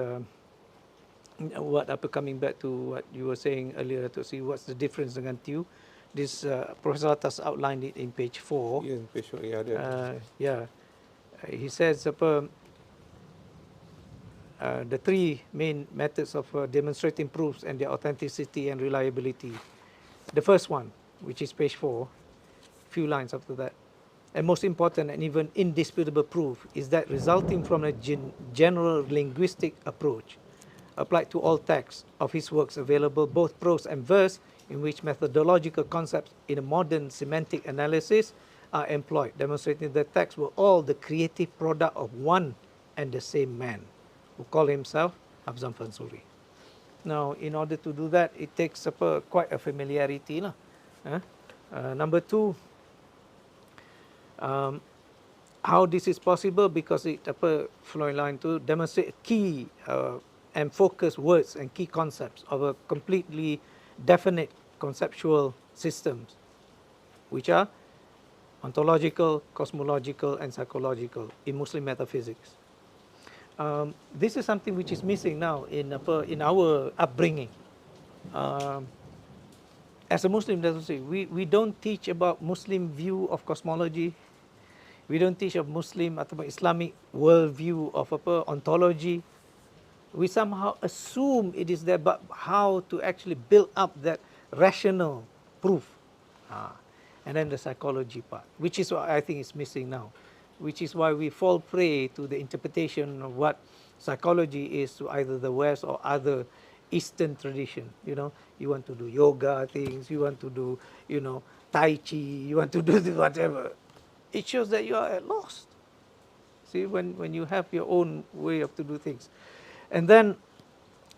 coming back to what you were saying earlier, to see what's the difference dengan Tiu. This Professor Attas outlined it in page 4. Yeah, page 4, yeah, ada. He says the 3 main methods of demonstrating proofs and their authenticity and reliability. The first one, which is page 4, few lines after that, and most important and even indisputable proof is that resulting from a general linguistic approach applied to all texts of his works available, both prose and verse, in which methodological concepts in a modern semantic analysis are employed, demonstrating that texts were all the creative product of one and the same man, who called himself Abzam Fansuri. Now, in order to do that, it takes quite a familiarity. Number 2, how this is possible, because it flowing line to demonstrate key and focus words and key concepts of a completely definite conceptual systems, which are ontological, cosmological, and psychological in Muslim metaphysics. This is something which is missing now in our upbringing. As a Muslim, we don't teach about Muslim view of cosmology. We don't teach of Muslim atau Islamic worldview of ontology. We somehow assume it is there, but how to actually build up that rational proof. And then the psychology part, which is what I think is missing now, which is why we fall prey to the interpretation of what psychology is to either the West or other Eastern tradition. You know, you want to do yoga things, you want to do, Tai Chi, you want to do whatever. It shows that you are at lost. See, when you have your own way of to do things. And then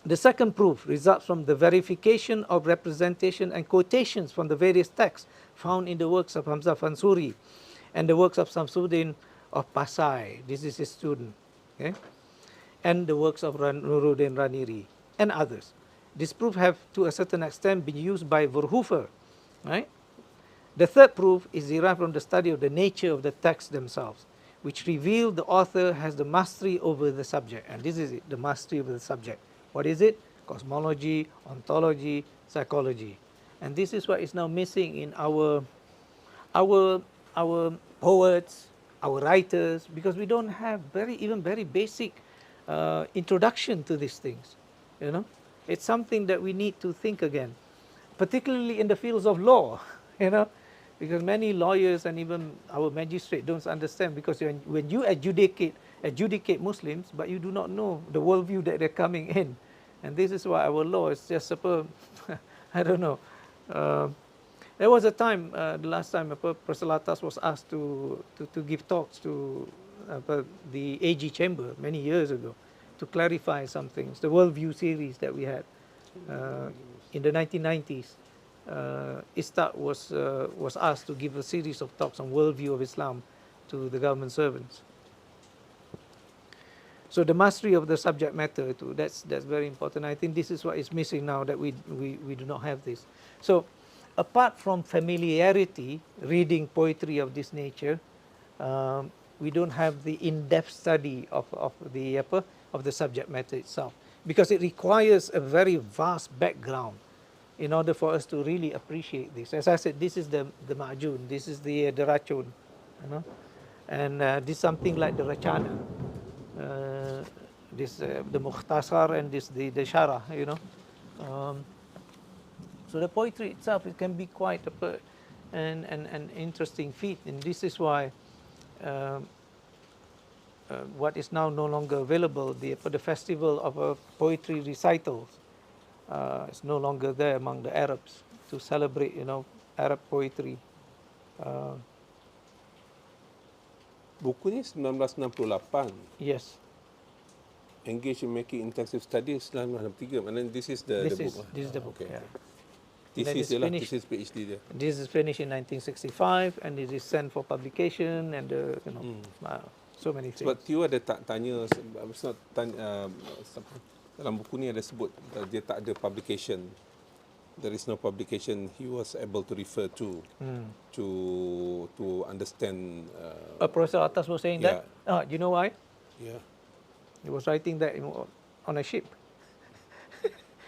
the second proof results from the verification of representation and quotations from the various texts found in the works of Hamzah Fansuri and the works of Samsuddin of Pasai. This is his student. Okay? And the works of Nuruddin Raniri and others. This proof have to a certain extent been used by Verhoeven. Right? The third proof is derived from the study of the nature of the texts themselves, which reveal the author has the mastery over the subject. And this is it, the mastery over the subject. What is it? Cosmology, ontology, psychology. And this is what is now missing in our poets, our writers, because we don't have very basic introduction to these things. It's something that we need to think again, particularly in the fields of law. Because many lawyers and even our magistrate don't understand, because when you adjudicate Muslims, but you do not know the worldview that they're coming in. And this is why our law is just I don't know. There was a time, the last time Professor Attas was asked to give talks to the AG chamber many years ago to clarify some things, the worldview series that we had in the 1990s. Istat was asked to give a series of talks on worldview of Islam to the government servants. So the mastery of the subject matter too, that's very important. I think this is what is missing now, that we do not have this. So apart from familiarity, reading poetry of this nature, we don't have the in-depth study of the subject matter itself, because it requires a very vast background in order for us to really appreciate this. As I said, this is the ma'jun, this is the racun, and this is something like the rachana, this the mukhtasar, and this the sharah, so the poetry itself, it can be quite an interesting feat, and this is why what is now no longer available, the festival of poetry recitals, it's no longer there among the Arabs to celebrate, Arab poetry. Buku ni 1968. Yes. Engage in making intensive studies 1963. Maknanya this is the book. This is the book. Okay. Yeah. Thesis dia lah, thesis PhD dia. This is finished in 1965 and it is sent for publication and so many things. Sebab Tio ada tanya, dalam buku ni ada sebut dia tak ada publication. There is no publication he was able to refer to understand. Professor Attas was saying that. You know why? Yeah. He was writing that on a ship.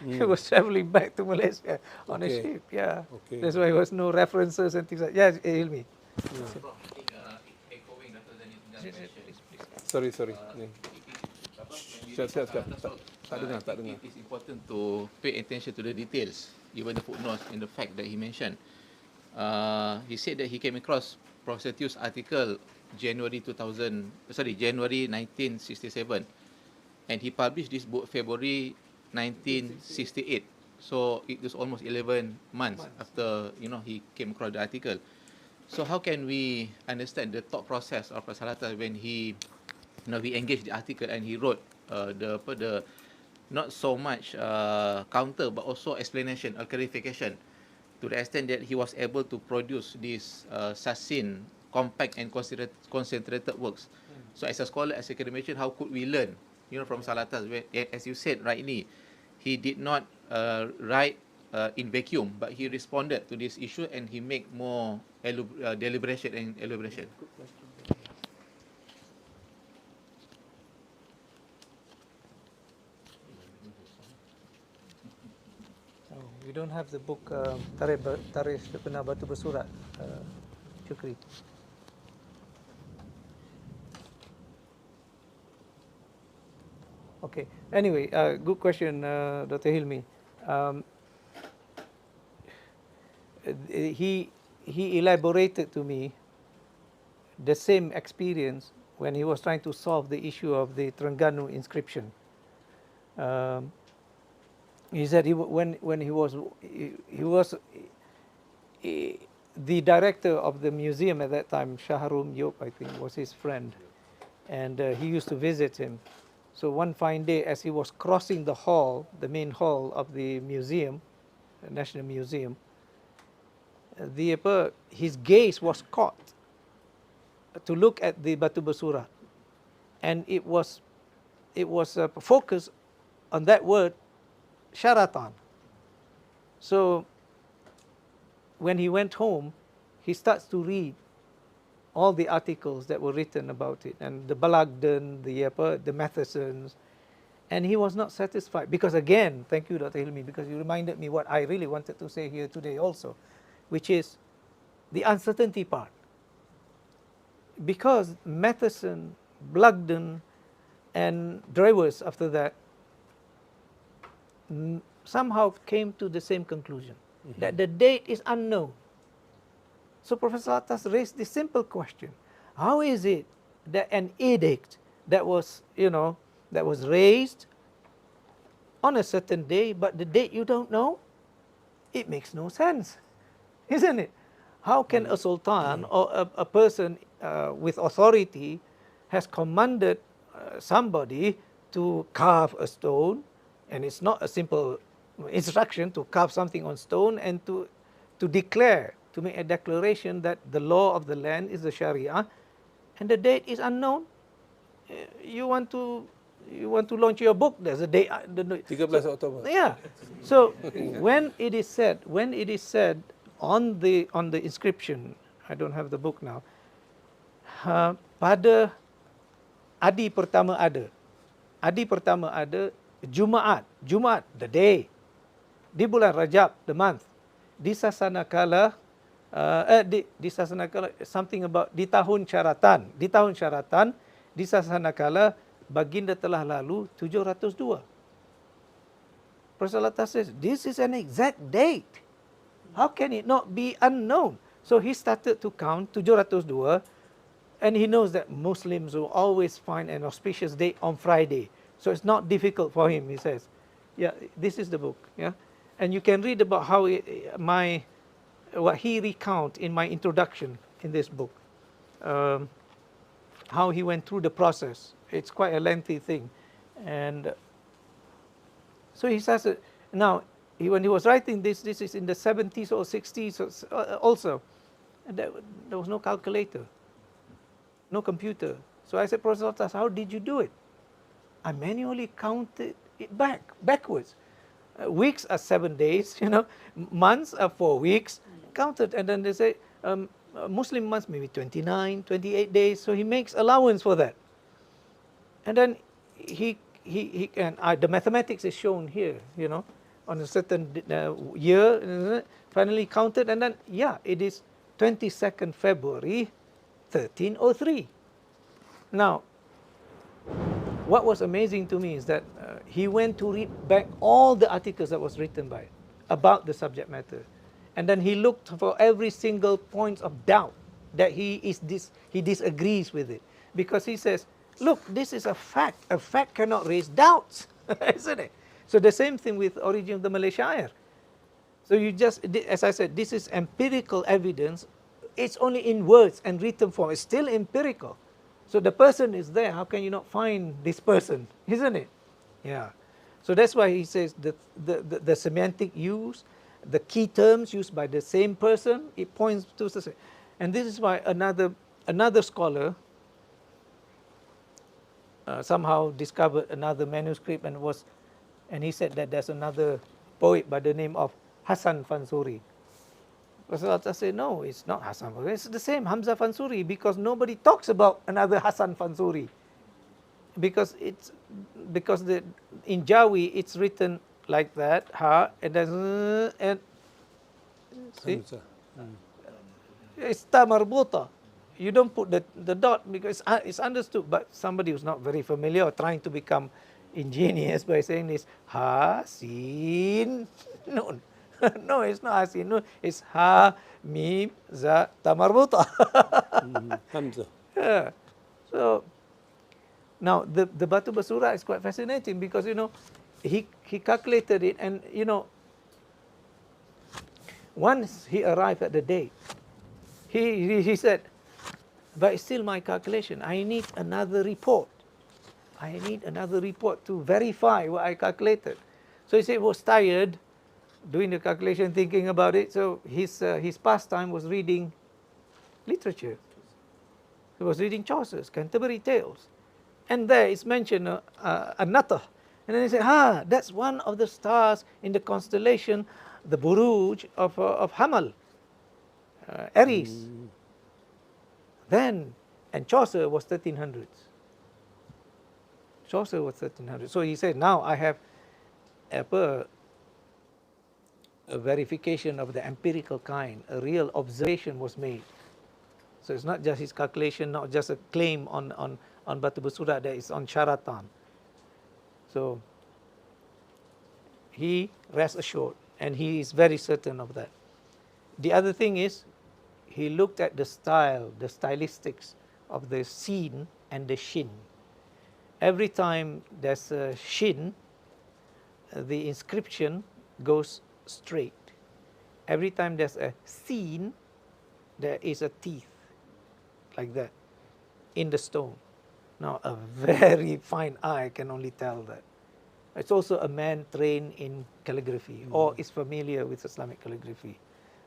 He was traveling back to Malaysia on a ship. Yeah. Okay. That's why there was no references and things like that. Yeah, Hilmi. Sorry. Ni. Siap. Tak dengar. It is important to pay attention to the details, even the footnotes and the fact that he mentioned. He said that he came across Professor Tio's article January 1967, and he published this book February 1968. So it was almost 11 months after he came across the article. So how can we understand the thought process of Professor Attas when he engaged the article and he wrote the not so much counter but also explanation or clarification, to the extent that he was able to produce this succinct, compact and concentrated works. So as a scholar, as a academician, how could we learn from Attas? As you said rightly, he did not write in vacuum, but he responded to this issue and he made more deliberation and elaboration. We don't have the book Tarikh Benar Batu Bersurat, Syukri. Okay. Anyway, good question, Dr. Hilmi. He elaborated to me the same experience when he was trying to solve the issue of the Terengganu inscription. He said when he was the director of the museum at that time, Shaharum Yop, I think, was his friend, and he used to visit him. So one fine day, as he was crossing the hall, the main hall of the museum, the National Museum, his gaze was caught to look at the Batu Bersurat, and it was focused on that word, Syaratan. So when he went home, he starts to read all the articles that were written about it, and the Balagdan, the Mathesons, and he was not satisfied. Because again, thank you, Dr. Hilmi, because you reminded me what I really wanted to say here today also, which is the uncertainty part. Because Matheson, Balagdan, and Drewers after that somehow came to the same conclusion, that the date is unknown. So Professor Attas raised the simple question: how is it that an edict that was raised on a certain day, but the date you don't know? It makes no sense, isn't it? How can a sultan or a person with authority has commanded somebody to carve a stone, and it's not a simple instruction to carve something on stone, and to declare, to make a declaration that the law of the land is the Sharia, and the date is unknown? You want to launch your book, there's a date. 13 Oktober. Yeah. So when it is said on the inscription, I don't have the book now, pada Adi pertama ada Jumaat, the day, di bulan Rajab, the month, disasanakan something about di tahun syaratan, disasanakan baginda telah lalu 702. Professor Attas says this is an exact date. How can it not be unknown? So he started to count 702, and he knows that Muslims will always find an auspicious date on Friday. So it's not difficult for him, he says. Yeah, this is the book. Yeah, and you can read about how my what he recounts in my introduction in this book, how he went through the process. It's quite a lengthy thing. And so he says, now, when he was writing this is in the 70s or 60s also, and there was no calculator, no computer. So I said, Prof. Al-Attas, how did you do it? I manually counted it backwards. Weeks are 7 days, months are 4 weeks, counted. And then they say, Muslim months maybe 29, 28 days. So he makes allowance for that. And then the mathematics is shown here, on a certain year, finally counted, and then, it is 22nd February, 1303. Now, what was amazing to me is that he went to read back all the articles that was written by it about the subject matter. And then he looked for every single point of doubt that he disagrees with it. Because he says, look, this is a fact. A fact cannot raise doubts, isn't it? So the same thing with origin of the Malay sha'ir. So you just, as I said, this is empirical evidence. It's only in words and written form. It's still empirical. So the person is there. How can you not find this person, isn't it? Yeah. So that's why he says the semantic use, the key terms used by the same person, it points to the same. And this is why another scholar somehow discovered another manuscript and he said that there's another poet by the name of Hasan Fansuri. Prof. Al-Attas said, no, it's not Hasan Fansuri. It's the same, Hamzah Fansuri, because nobody talks about another Hasan Fansuri. Because in Jawi it's written like that, ha, and then see, it's ta marbuta. You don't put the dot because it's understood, but somebody who's not very familiar or trying to become ingenious by saying this, ha, sin, nun. No, it's not ha, sin, nun. It's ha, mim, za, ta marbuta. Hamza. Yeah. So, now the Batu Basura is quite fascinating because, he calculated it and, once he arrived at the date, he said, but it's still my calculation. I need another report. I need another report to verify what I calculated. So he said he was tired doing the calculation, thinking about it. So his pastime was reading literature. He was reading Chaucer's Canterbury Tales. And there it's mentioned An-Natah. And then he said, that's one of the stars in the constellation, the Buruj of Hamal, Aries. Then, and Chaucer was 1300s. Chaucer was 1300. So he said, now I have a verification of the empirical kind. A real observation was made. So it's not just his calculation, not just a claim on Batu Basura, that is on Syaratan. So he rests assured, and he is very certain of that. The other thing is, he looked at the style, the stylistics of the sin and the shin. Every time there's a shin, the inscription goes straight. Every time there's a sin, there is a teeth, like that, in the stone. Now, a very fine eye can only tell that. It's also a man trained in calligraphy or is familiar with Islamic calligraphy.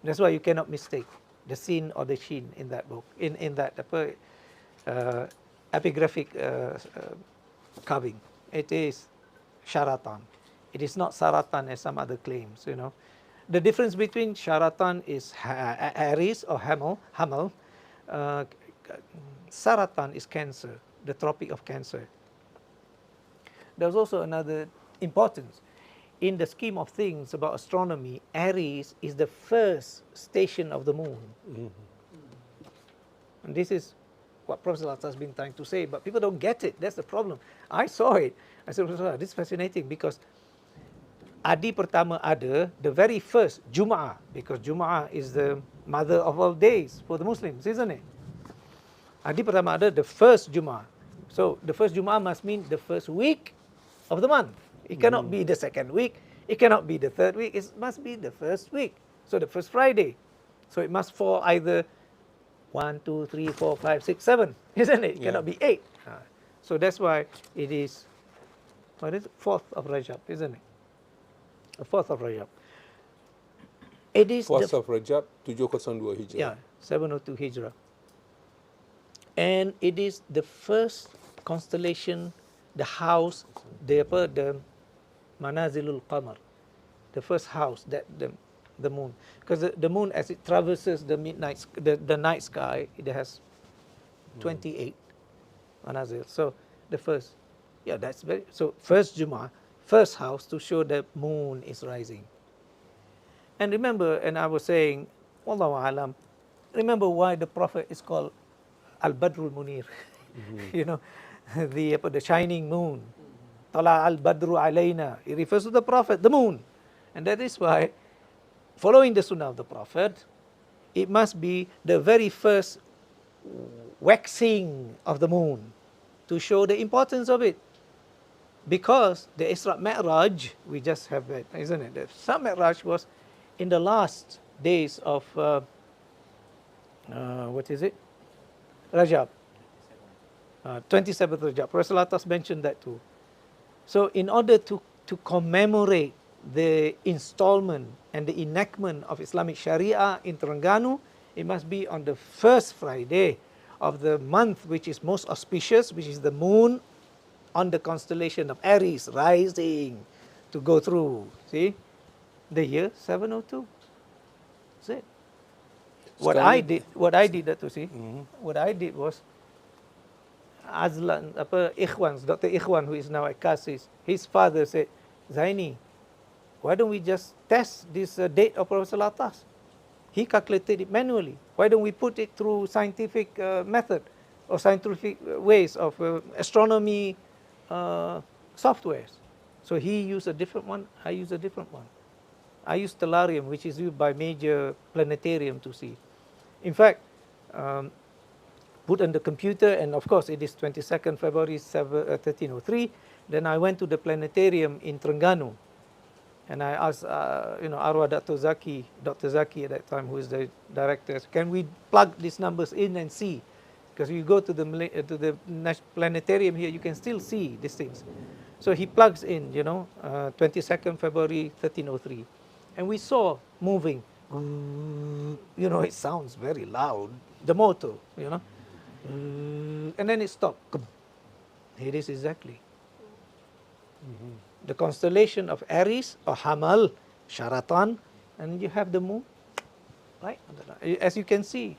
That's why you cannot mistake the sin or the shin in that book, in that epigraphic carving. It is Syaratan. It is not Saratan as some other claims, The difference between Syaratan is Aries or Hamel. Saratan is Cancer, the Tropic of Cancer. There's also another importance. In the scheme of things about astronomy, Aries is the first station of the moon. And this is what Prof. Al-Attas has been trying to say, but people don't get it. That's the problem. I saw it. I said, this is fascinating because Adi pertama ada, the very first Jum'ah, because Jum'ah is the mother of all days for the Muslims, isn't it? Adi pertama ada, the first Jum'ah. So the first Jum'ah must mean the first week of the month. It cannot be the second week. It cannot be the third week. It must be the first week. So the first Friday. So it must fall either 1, 2, 3, 4, 5, 6, 7, isn't it? It cannot be 8. So that's why it is, what is it? 4th of Rajab, isn't it? The 4th of Rajab. It is 4th of Rajab 702 Hijrah. yeah, 702 Hijrah. And it is the first constellation, the house, the Manazilul Qamar, the first house that the moon, because the moon as it traverses the midnight, the night sky, it has 28 Manazil. So the first, yeah, that's very, so first Jummah, first house to show the moon is rising. And remember, and I was saying, Wallahu alam, remember why the Prophet is called Al-Badrul Munir, you know, the shining moon. Tala al-Badru alayna. It refers to the Prophet, the moon. And that is why, following the Sunnah of the Prophet, it must be the very first waxing of the moon to show the importance of it. Because the Isra Mi'raj, we just have that, isn't it? The Isra Mi'raj was in the last days of, what is it? Rajab. 27th Rajab. Professor al-Attas mentioned that too. So in order to commemorate the installment and the enactment of Islamic Sharia in Terengganu, it must be on the first Friday of the month which is most auspicious, which is the moon on the constellation of Aries rising to go through. See? The year 702. That's it. What I did, Dato, see, what I did was, Azlan, Dr. Ikhwan, who is now at Qasis, his father said, Zaini, why don't we just test this date of Professor al-Attas? He calculated it manually. Why don't we put it through scientific method or scientific ways of astronomy softwares? So he used a different one, I used a different one. I used Stellarium, which is used by major planetarium to see. In fact, put on the computer, and of course it is 22nd February 1303. Then I went to the planetarium in Terengganu, and I asked, Arwah Dr. Zaki at that time, who is the director, can we plug these numbers in and see? Because you go to the planetarium here, you can still see these things. So he plugs in, 22nd February 1303, and we saw moving. It sounds very loud, the motor, and then it stopped. It is exactly. The constellation of Aries or Hamal, Sharatan, and you have the moon, right? As you can see,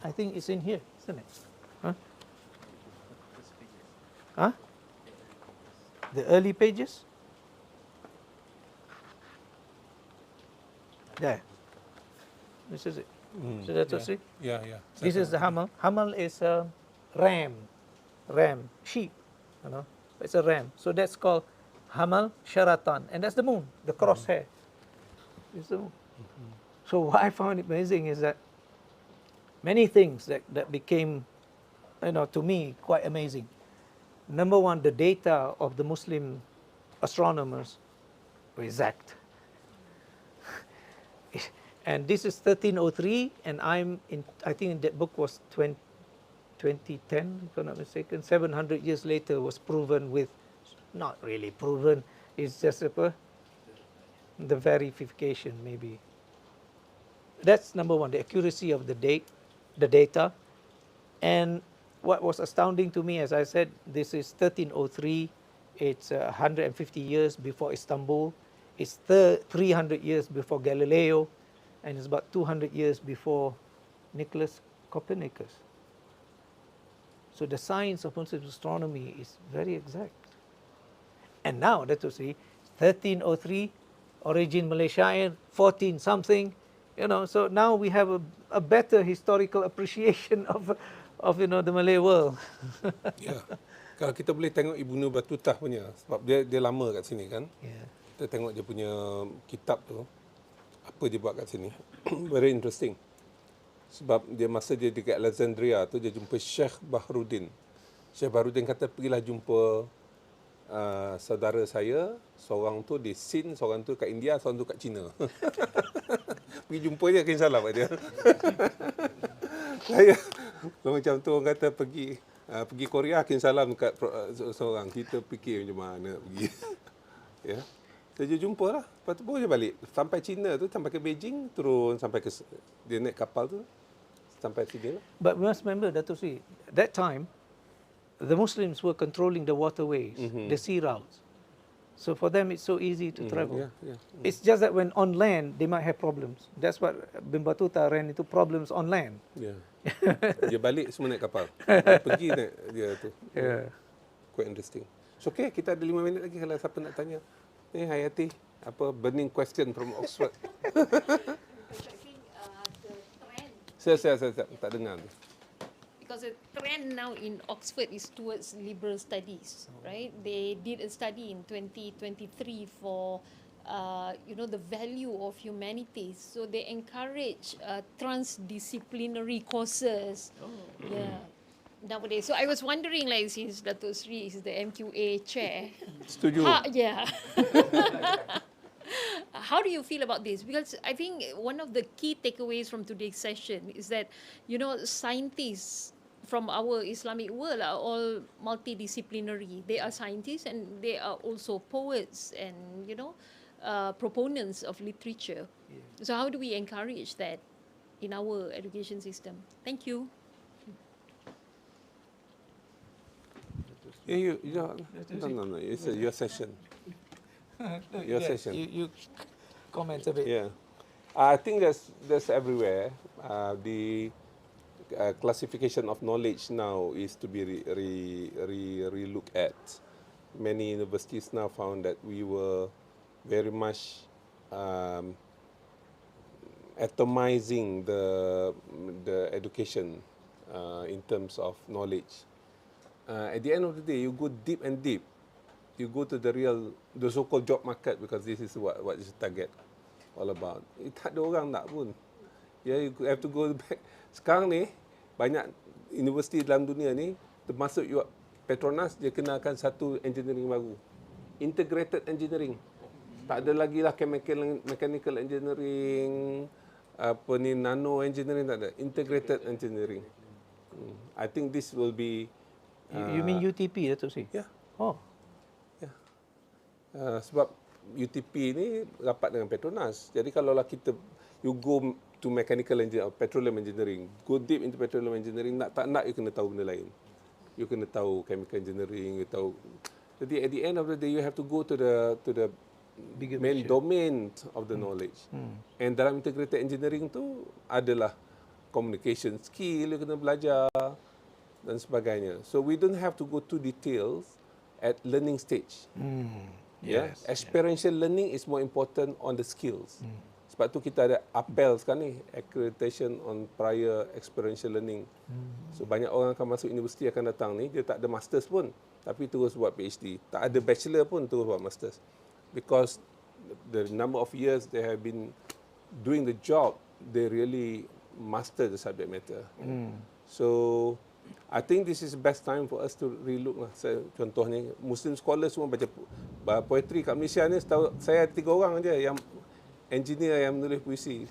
I think it's in here, isn't it? Huh? The early pages? There. This is it. So that's what see? Yeah. This is the Hamal. Hamal is a ram, sheep, It's a ram. So that's called Hamal Sharatan. And that's the moon, the crosshair. It's the moon. So what I found amazing is that many things that became, to me, quite amazing. Number one, the data of the Muslim astronomers were exact. And this is 1303, and I think that book was 2010, if I'm not mistaken. 700 years later was proven with, not really proven, it's just the verification maybe. That's number one, the accuracy of the data. And what was astounding to me, as I said, this is 1303, it's 150 years before Istanbul, it's 300 years before Galileo, and it's about 200 years before Nicholas Copernicus. So the science of Muslim astronomy is very exact. And now, that was 1303, origin Malay Sha, 14 something, so now we have a better historical appreciation of the Malay world. Ya. Kalau kita boleh tengok Ibnu Battuta punya, sebab dia lama kat sini kan. Yeah. Kita tengok dia punya kitab tu, apa dia buat kat sini. Very interesting. Sebab dia masa dia dekat Alexandria tu, dia jumpa Syekh Bahruddin. Syekh Bahruddin kata, pergilah jumpa saudara saya, seorang tu di Sin, seorang tu kat India, seorang tu kat China. Pergi jumpa je, kirim salam kat dia. Saya macam tu orang kata pergi Korea, kirim salam kat seorang. Kita fikir macam mana pergi. Ya. Saya jumpa lah. Lepas tu baru je balik. Sampai China tu, sampai ke Beijing, turun sampai ke dia naik kapal tu sampai sini lah. But we must remember, Dato Sri, that time, the Muslims were controlling the waterways, the sea routes. So for them, it's so easy to travel. Yeah. It's just that when on land, they might have problems. That's what Bin Battuta ran into problems on land. Ya. Dia balik semua naik kapal. Pergi naik dia tu. Yeah. Quite interesting. So, okay, kita ada 5 minit lagi kalau siapa nak tanya. Ni Hayati, apa burning question from Oxford. I think the trend, Saya tak dengar. because the trend now in Oxford is towards liberal studies, right? They did a study in 2023 for, the value of humanities. So they encourage transdisciplinary courses. Yeah. Nowadays. So I was wondering, like, since Dato Sri is the MQA chair, Setuju. how do you feel about this? Because I think one of the key takeaways from today's session is that, scientists from our Islamic world are all multidisciplinary. They are scientists and they are also poets and, proponents of literature. Yeah. So how do we encourage that in our education system? Thank you. Yeah, no. It's your session. Your session. You comment a bit. Yeah, I think that's everywhere. The classification of knowledge now is to be re-looked at. Many universities now found that we were very much atomizing the education in terms of knowledge. At the end of the day, you go deep and deep. You go to the so-called job market, because this is what is the target all about. Tak ada orang nak pun. Yeah, you have to go back. Sekarang ni, banyak universiti dalam dunia ni, termasuk Petronas, dia kenalkan satu engineering baru. Integrated engineering. Tak ada lagi lah mechanical engineering, nano engineering, tak ada. Integrated engineering. I think this will be... You mean UTP, Dato Sri? Ya. Oh. Ya. Sebab UTP ni rapat dengan Petronas. Jadi kalaulah you go to mechanical engineering, petroleum engineering, go deep into petroleum engineering, tak nak you kena tahu benda lain. You kena tahu chemical engineering, you tahu. Jadi at the end of the day, you have to go to the Bigger main picture. domain of the knowledge. And dalam integrated engineering tu adalah communication skill you kena belajar dan sebagainya. So we don't have to go to details at learning stage. Yes. Experiential learning is more important on the skills. Sebab tu kita ada APEL sekarang ni, accreditation on prior experiential learning. So banyak orang akan masuk universiti akan datang ni, dia tak ada masters pun, tapi terus buat PhD. Tak ada bachelor pun, terus buat masters. Because the number of years they have been doing the job, they really master the subject matter. So I think this is the best time for us to relook lah. Contohnya, Muslim scholars semua baca poetry kat Malaysia ni. Saya ada 3 orang je yang engineer yang menulis puisi.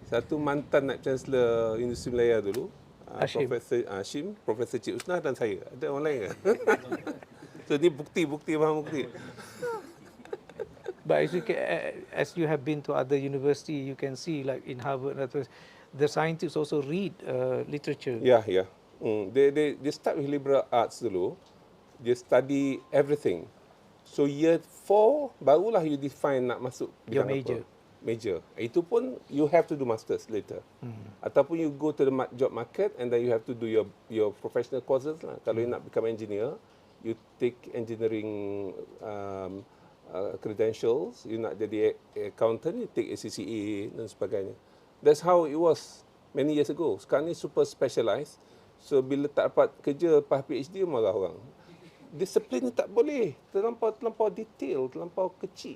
Satu mantan Naib Chancellor Universiti Malaya dulu, Profesor Hashim, Profesor Cik Usnah dan saya. Ada orang lain ke? So ni bukti. But as you have been to other university, you can see, like in Harvard, the scientists also read literature. Yeah. They start with liberal arts dulu. They study everything. So year 4 barulah you define nak masuk Your bidang major. apa. Major. Itu pun you have to do masters later. Ataupun you go to the job market and then you have to do your professional courses lah. Kalau you nak become engineer, you take engineering credentials. You nak jadi accountant, you take ACCA dan sebagainya. That's how it was many years ago. Sekarang ni super specialized. So bila tak dapat kerja lepas PhD, marah orang. Disiplin ni tak boleh. Terlampau detail, terlampau kecil.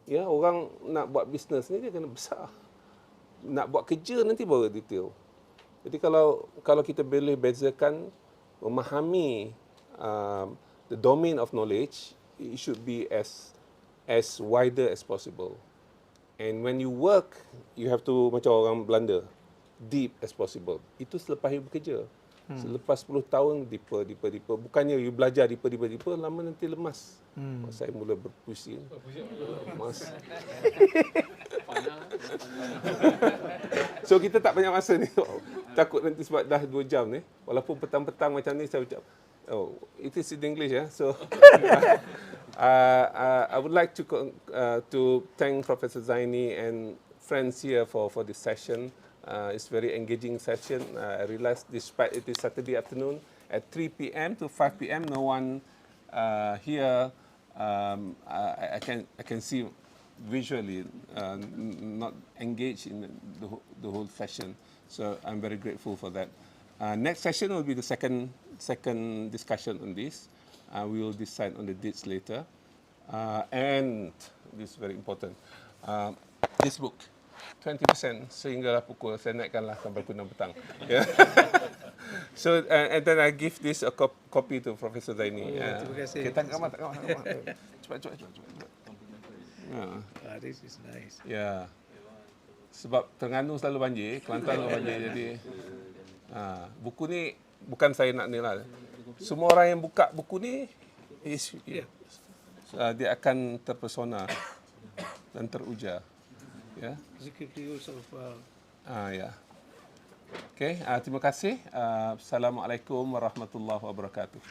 Ya, orang nak buat bisnes ni dia kena besar. Nak buat kerja nanti baru detail. Jadi kalau kita boleh bezakan memahami the domain of knowledge, it should be as wider as possible. And when you work, you have to, macam orang Belanda, deep as possible. Itu selepas you bekerja. Selepas 10 tahun, deeper. Bukannya you belajar deeper, lama nanti lemas. Saya mula berpuisi. Lemas. So kita tak banyak masa ni. Takut nanti sebab dah 2 jam ni. Walaupun petang-petang macam ni saya ucap, it is in English ya. So I would like to thank Professor Zaini and friends here for this session. It's very engaging session. I realized despite it is Saturday afternoon at 3 p.m. to 5 p.m. no one here. I can see visually not engaged in the whole session. So I'm very grateful for that. Next session will be the second discussion on this. We will decide on the dates later. And this is very important. This book, 20% sehinggalah pukul, saya naikkanlah sampai pukul 6 petang. Yeah. So and then I give this a copy to Professor Zaini. Terima kasih. Kita tak cepat. This is nice. Ya. Sebab Terengganu selalu banjir, Kelantan selalu banjir, jadi buku ni bukan saya nak ni lah. Semua orang yang buka buku ni dia akan terpesona dan teruja. Ya. Ya. Okey, terima kasih. Assalamualaikum warahmatullahi wabarakatuh.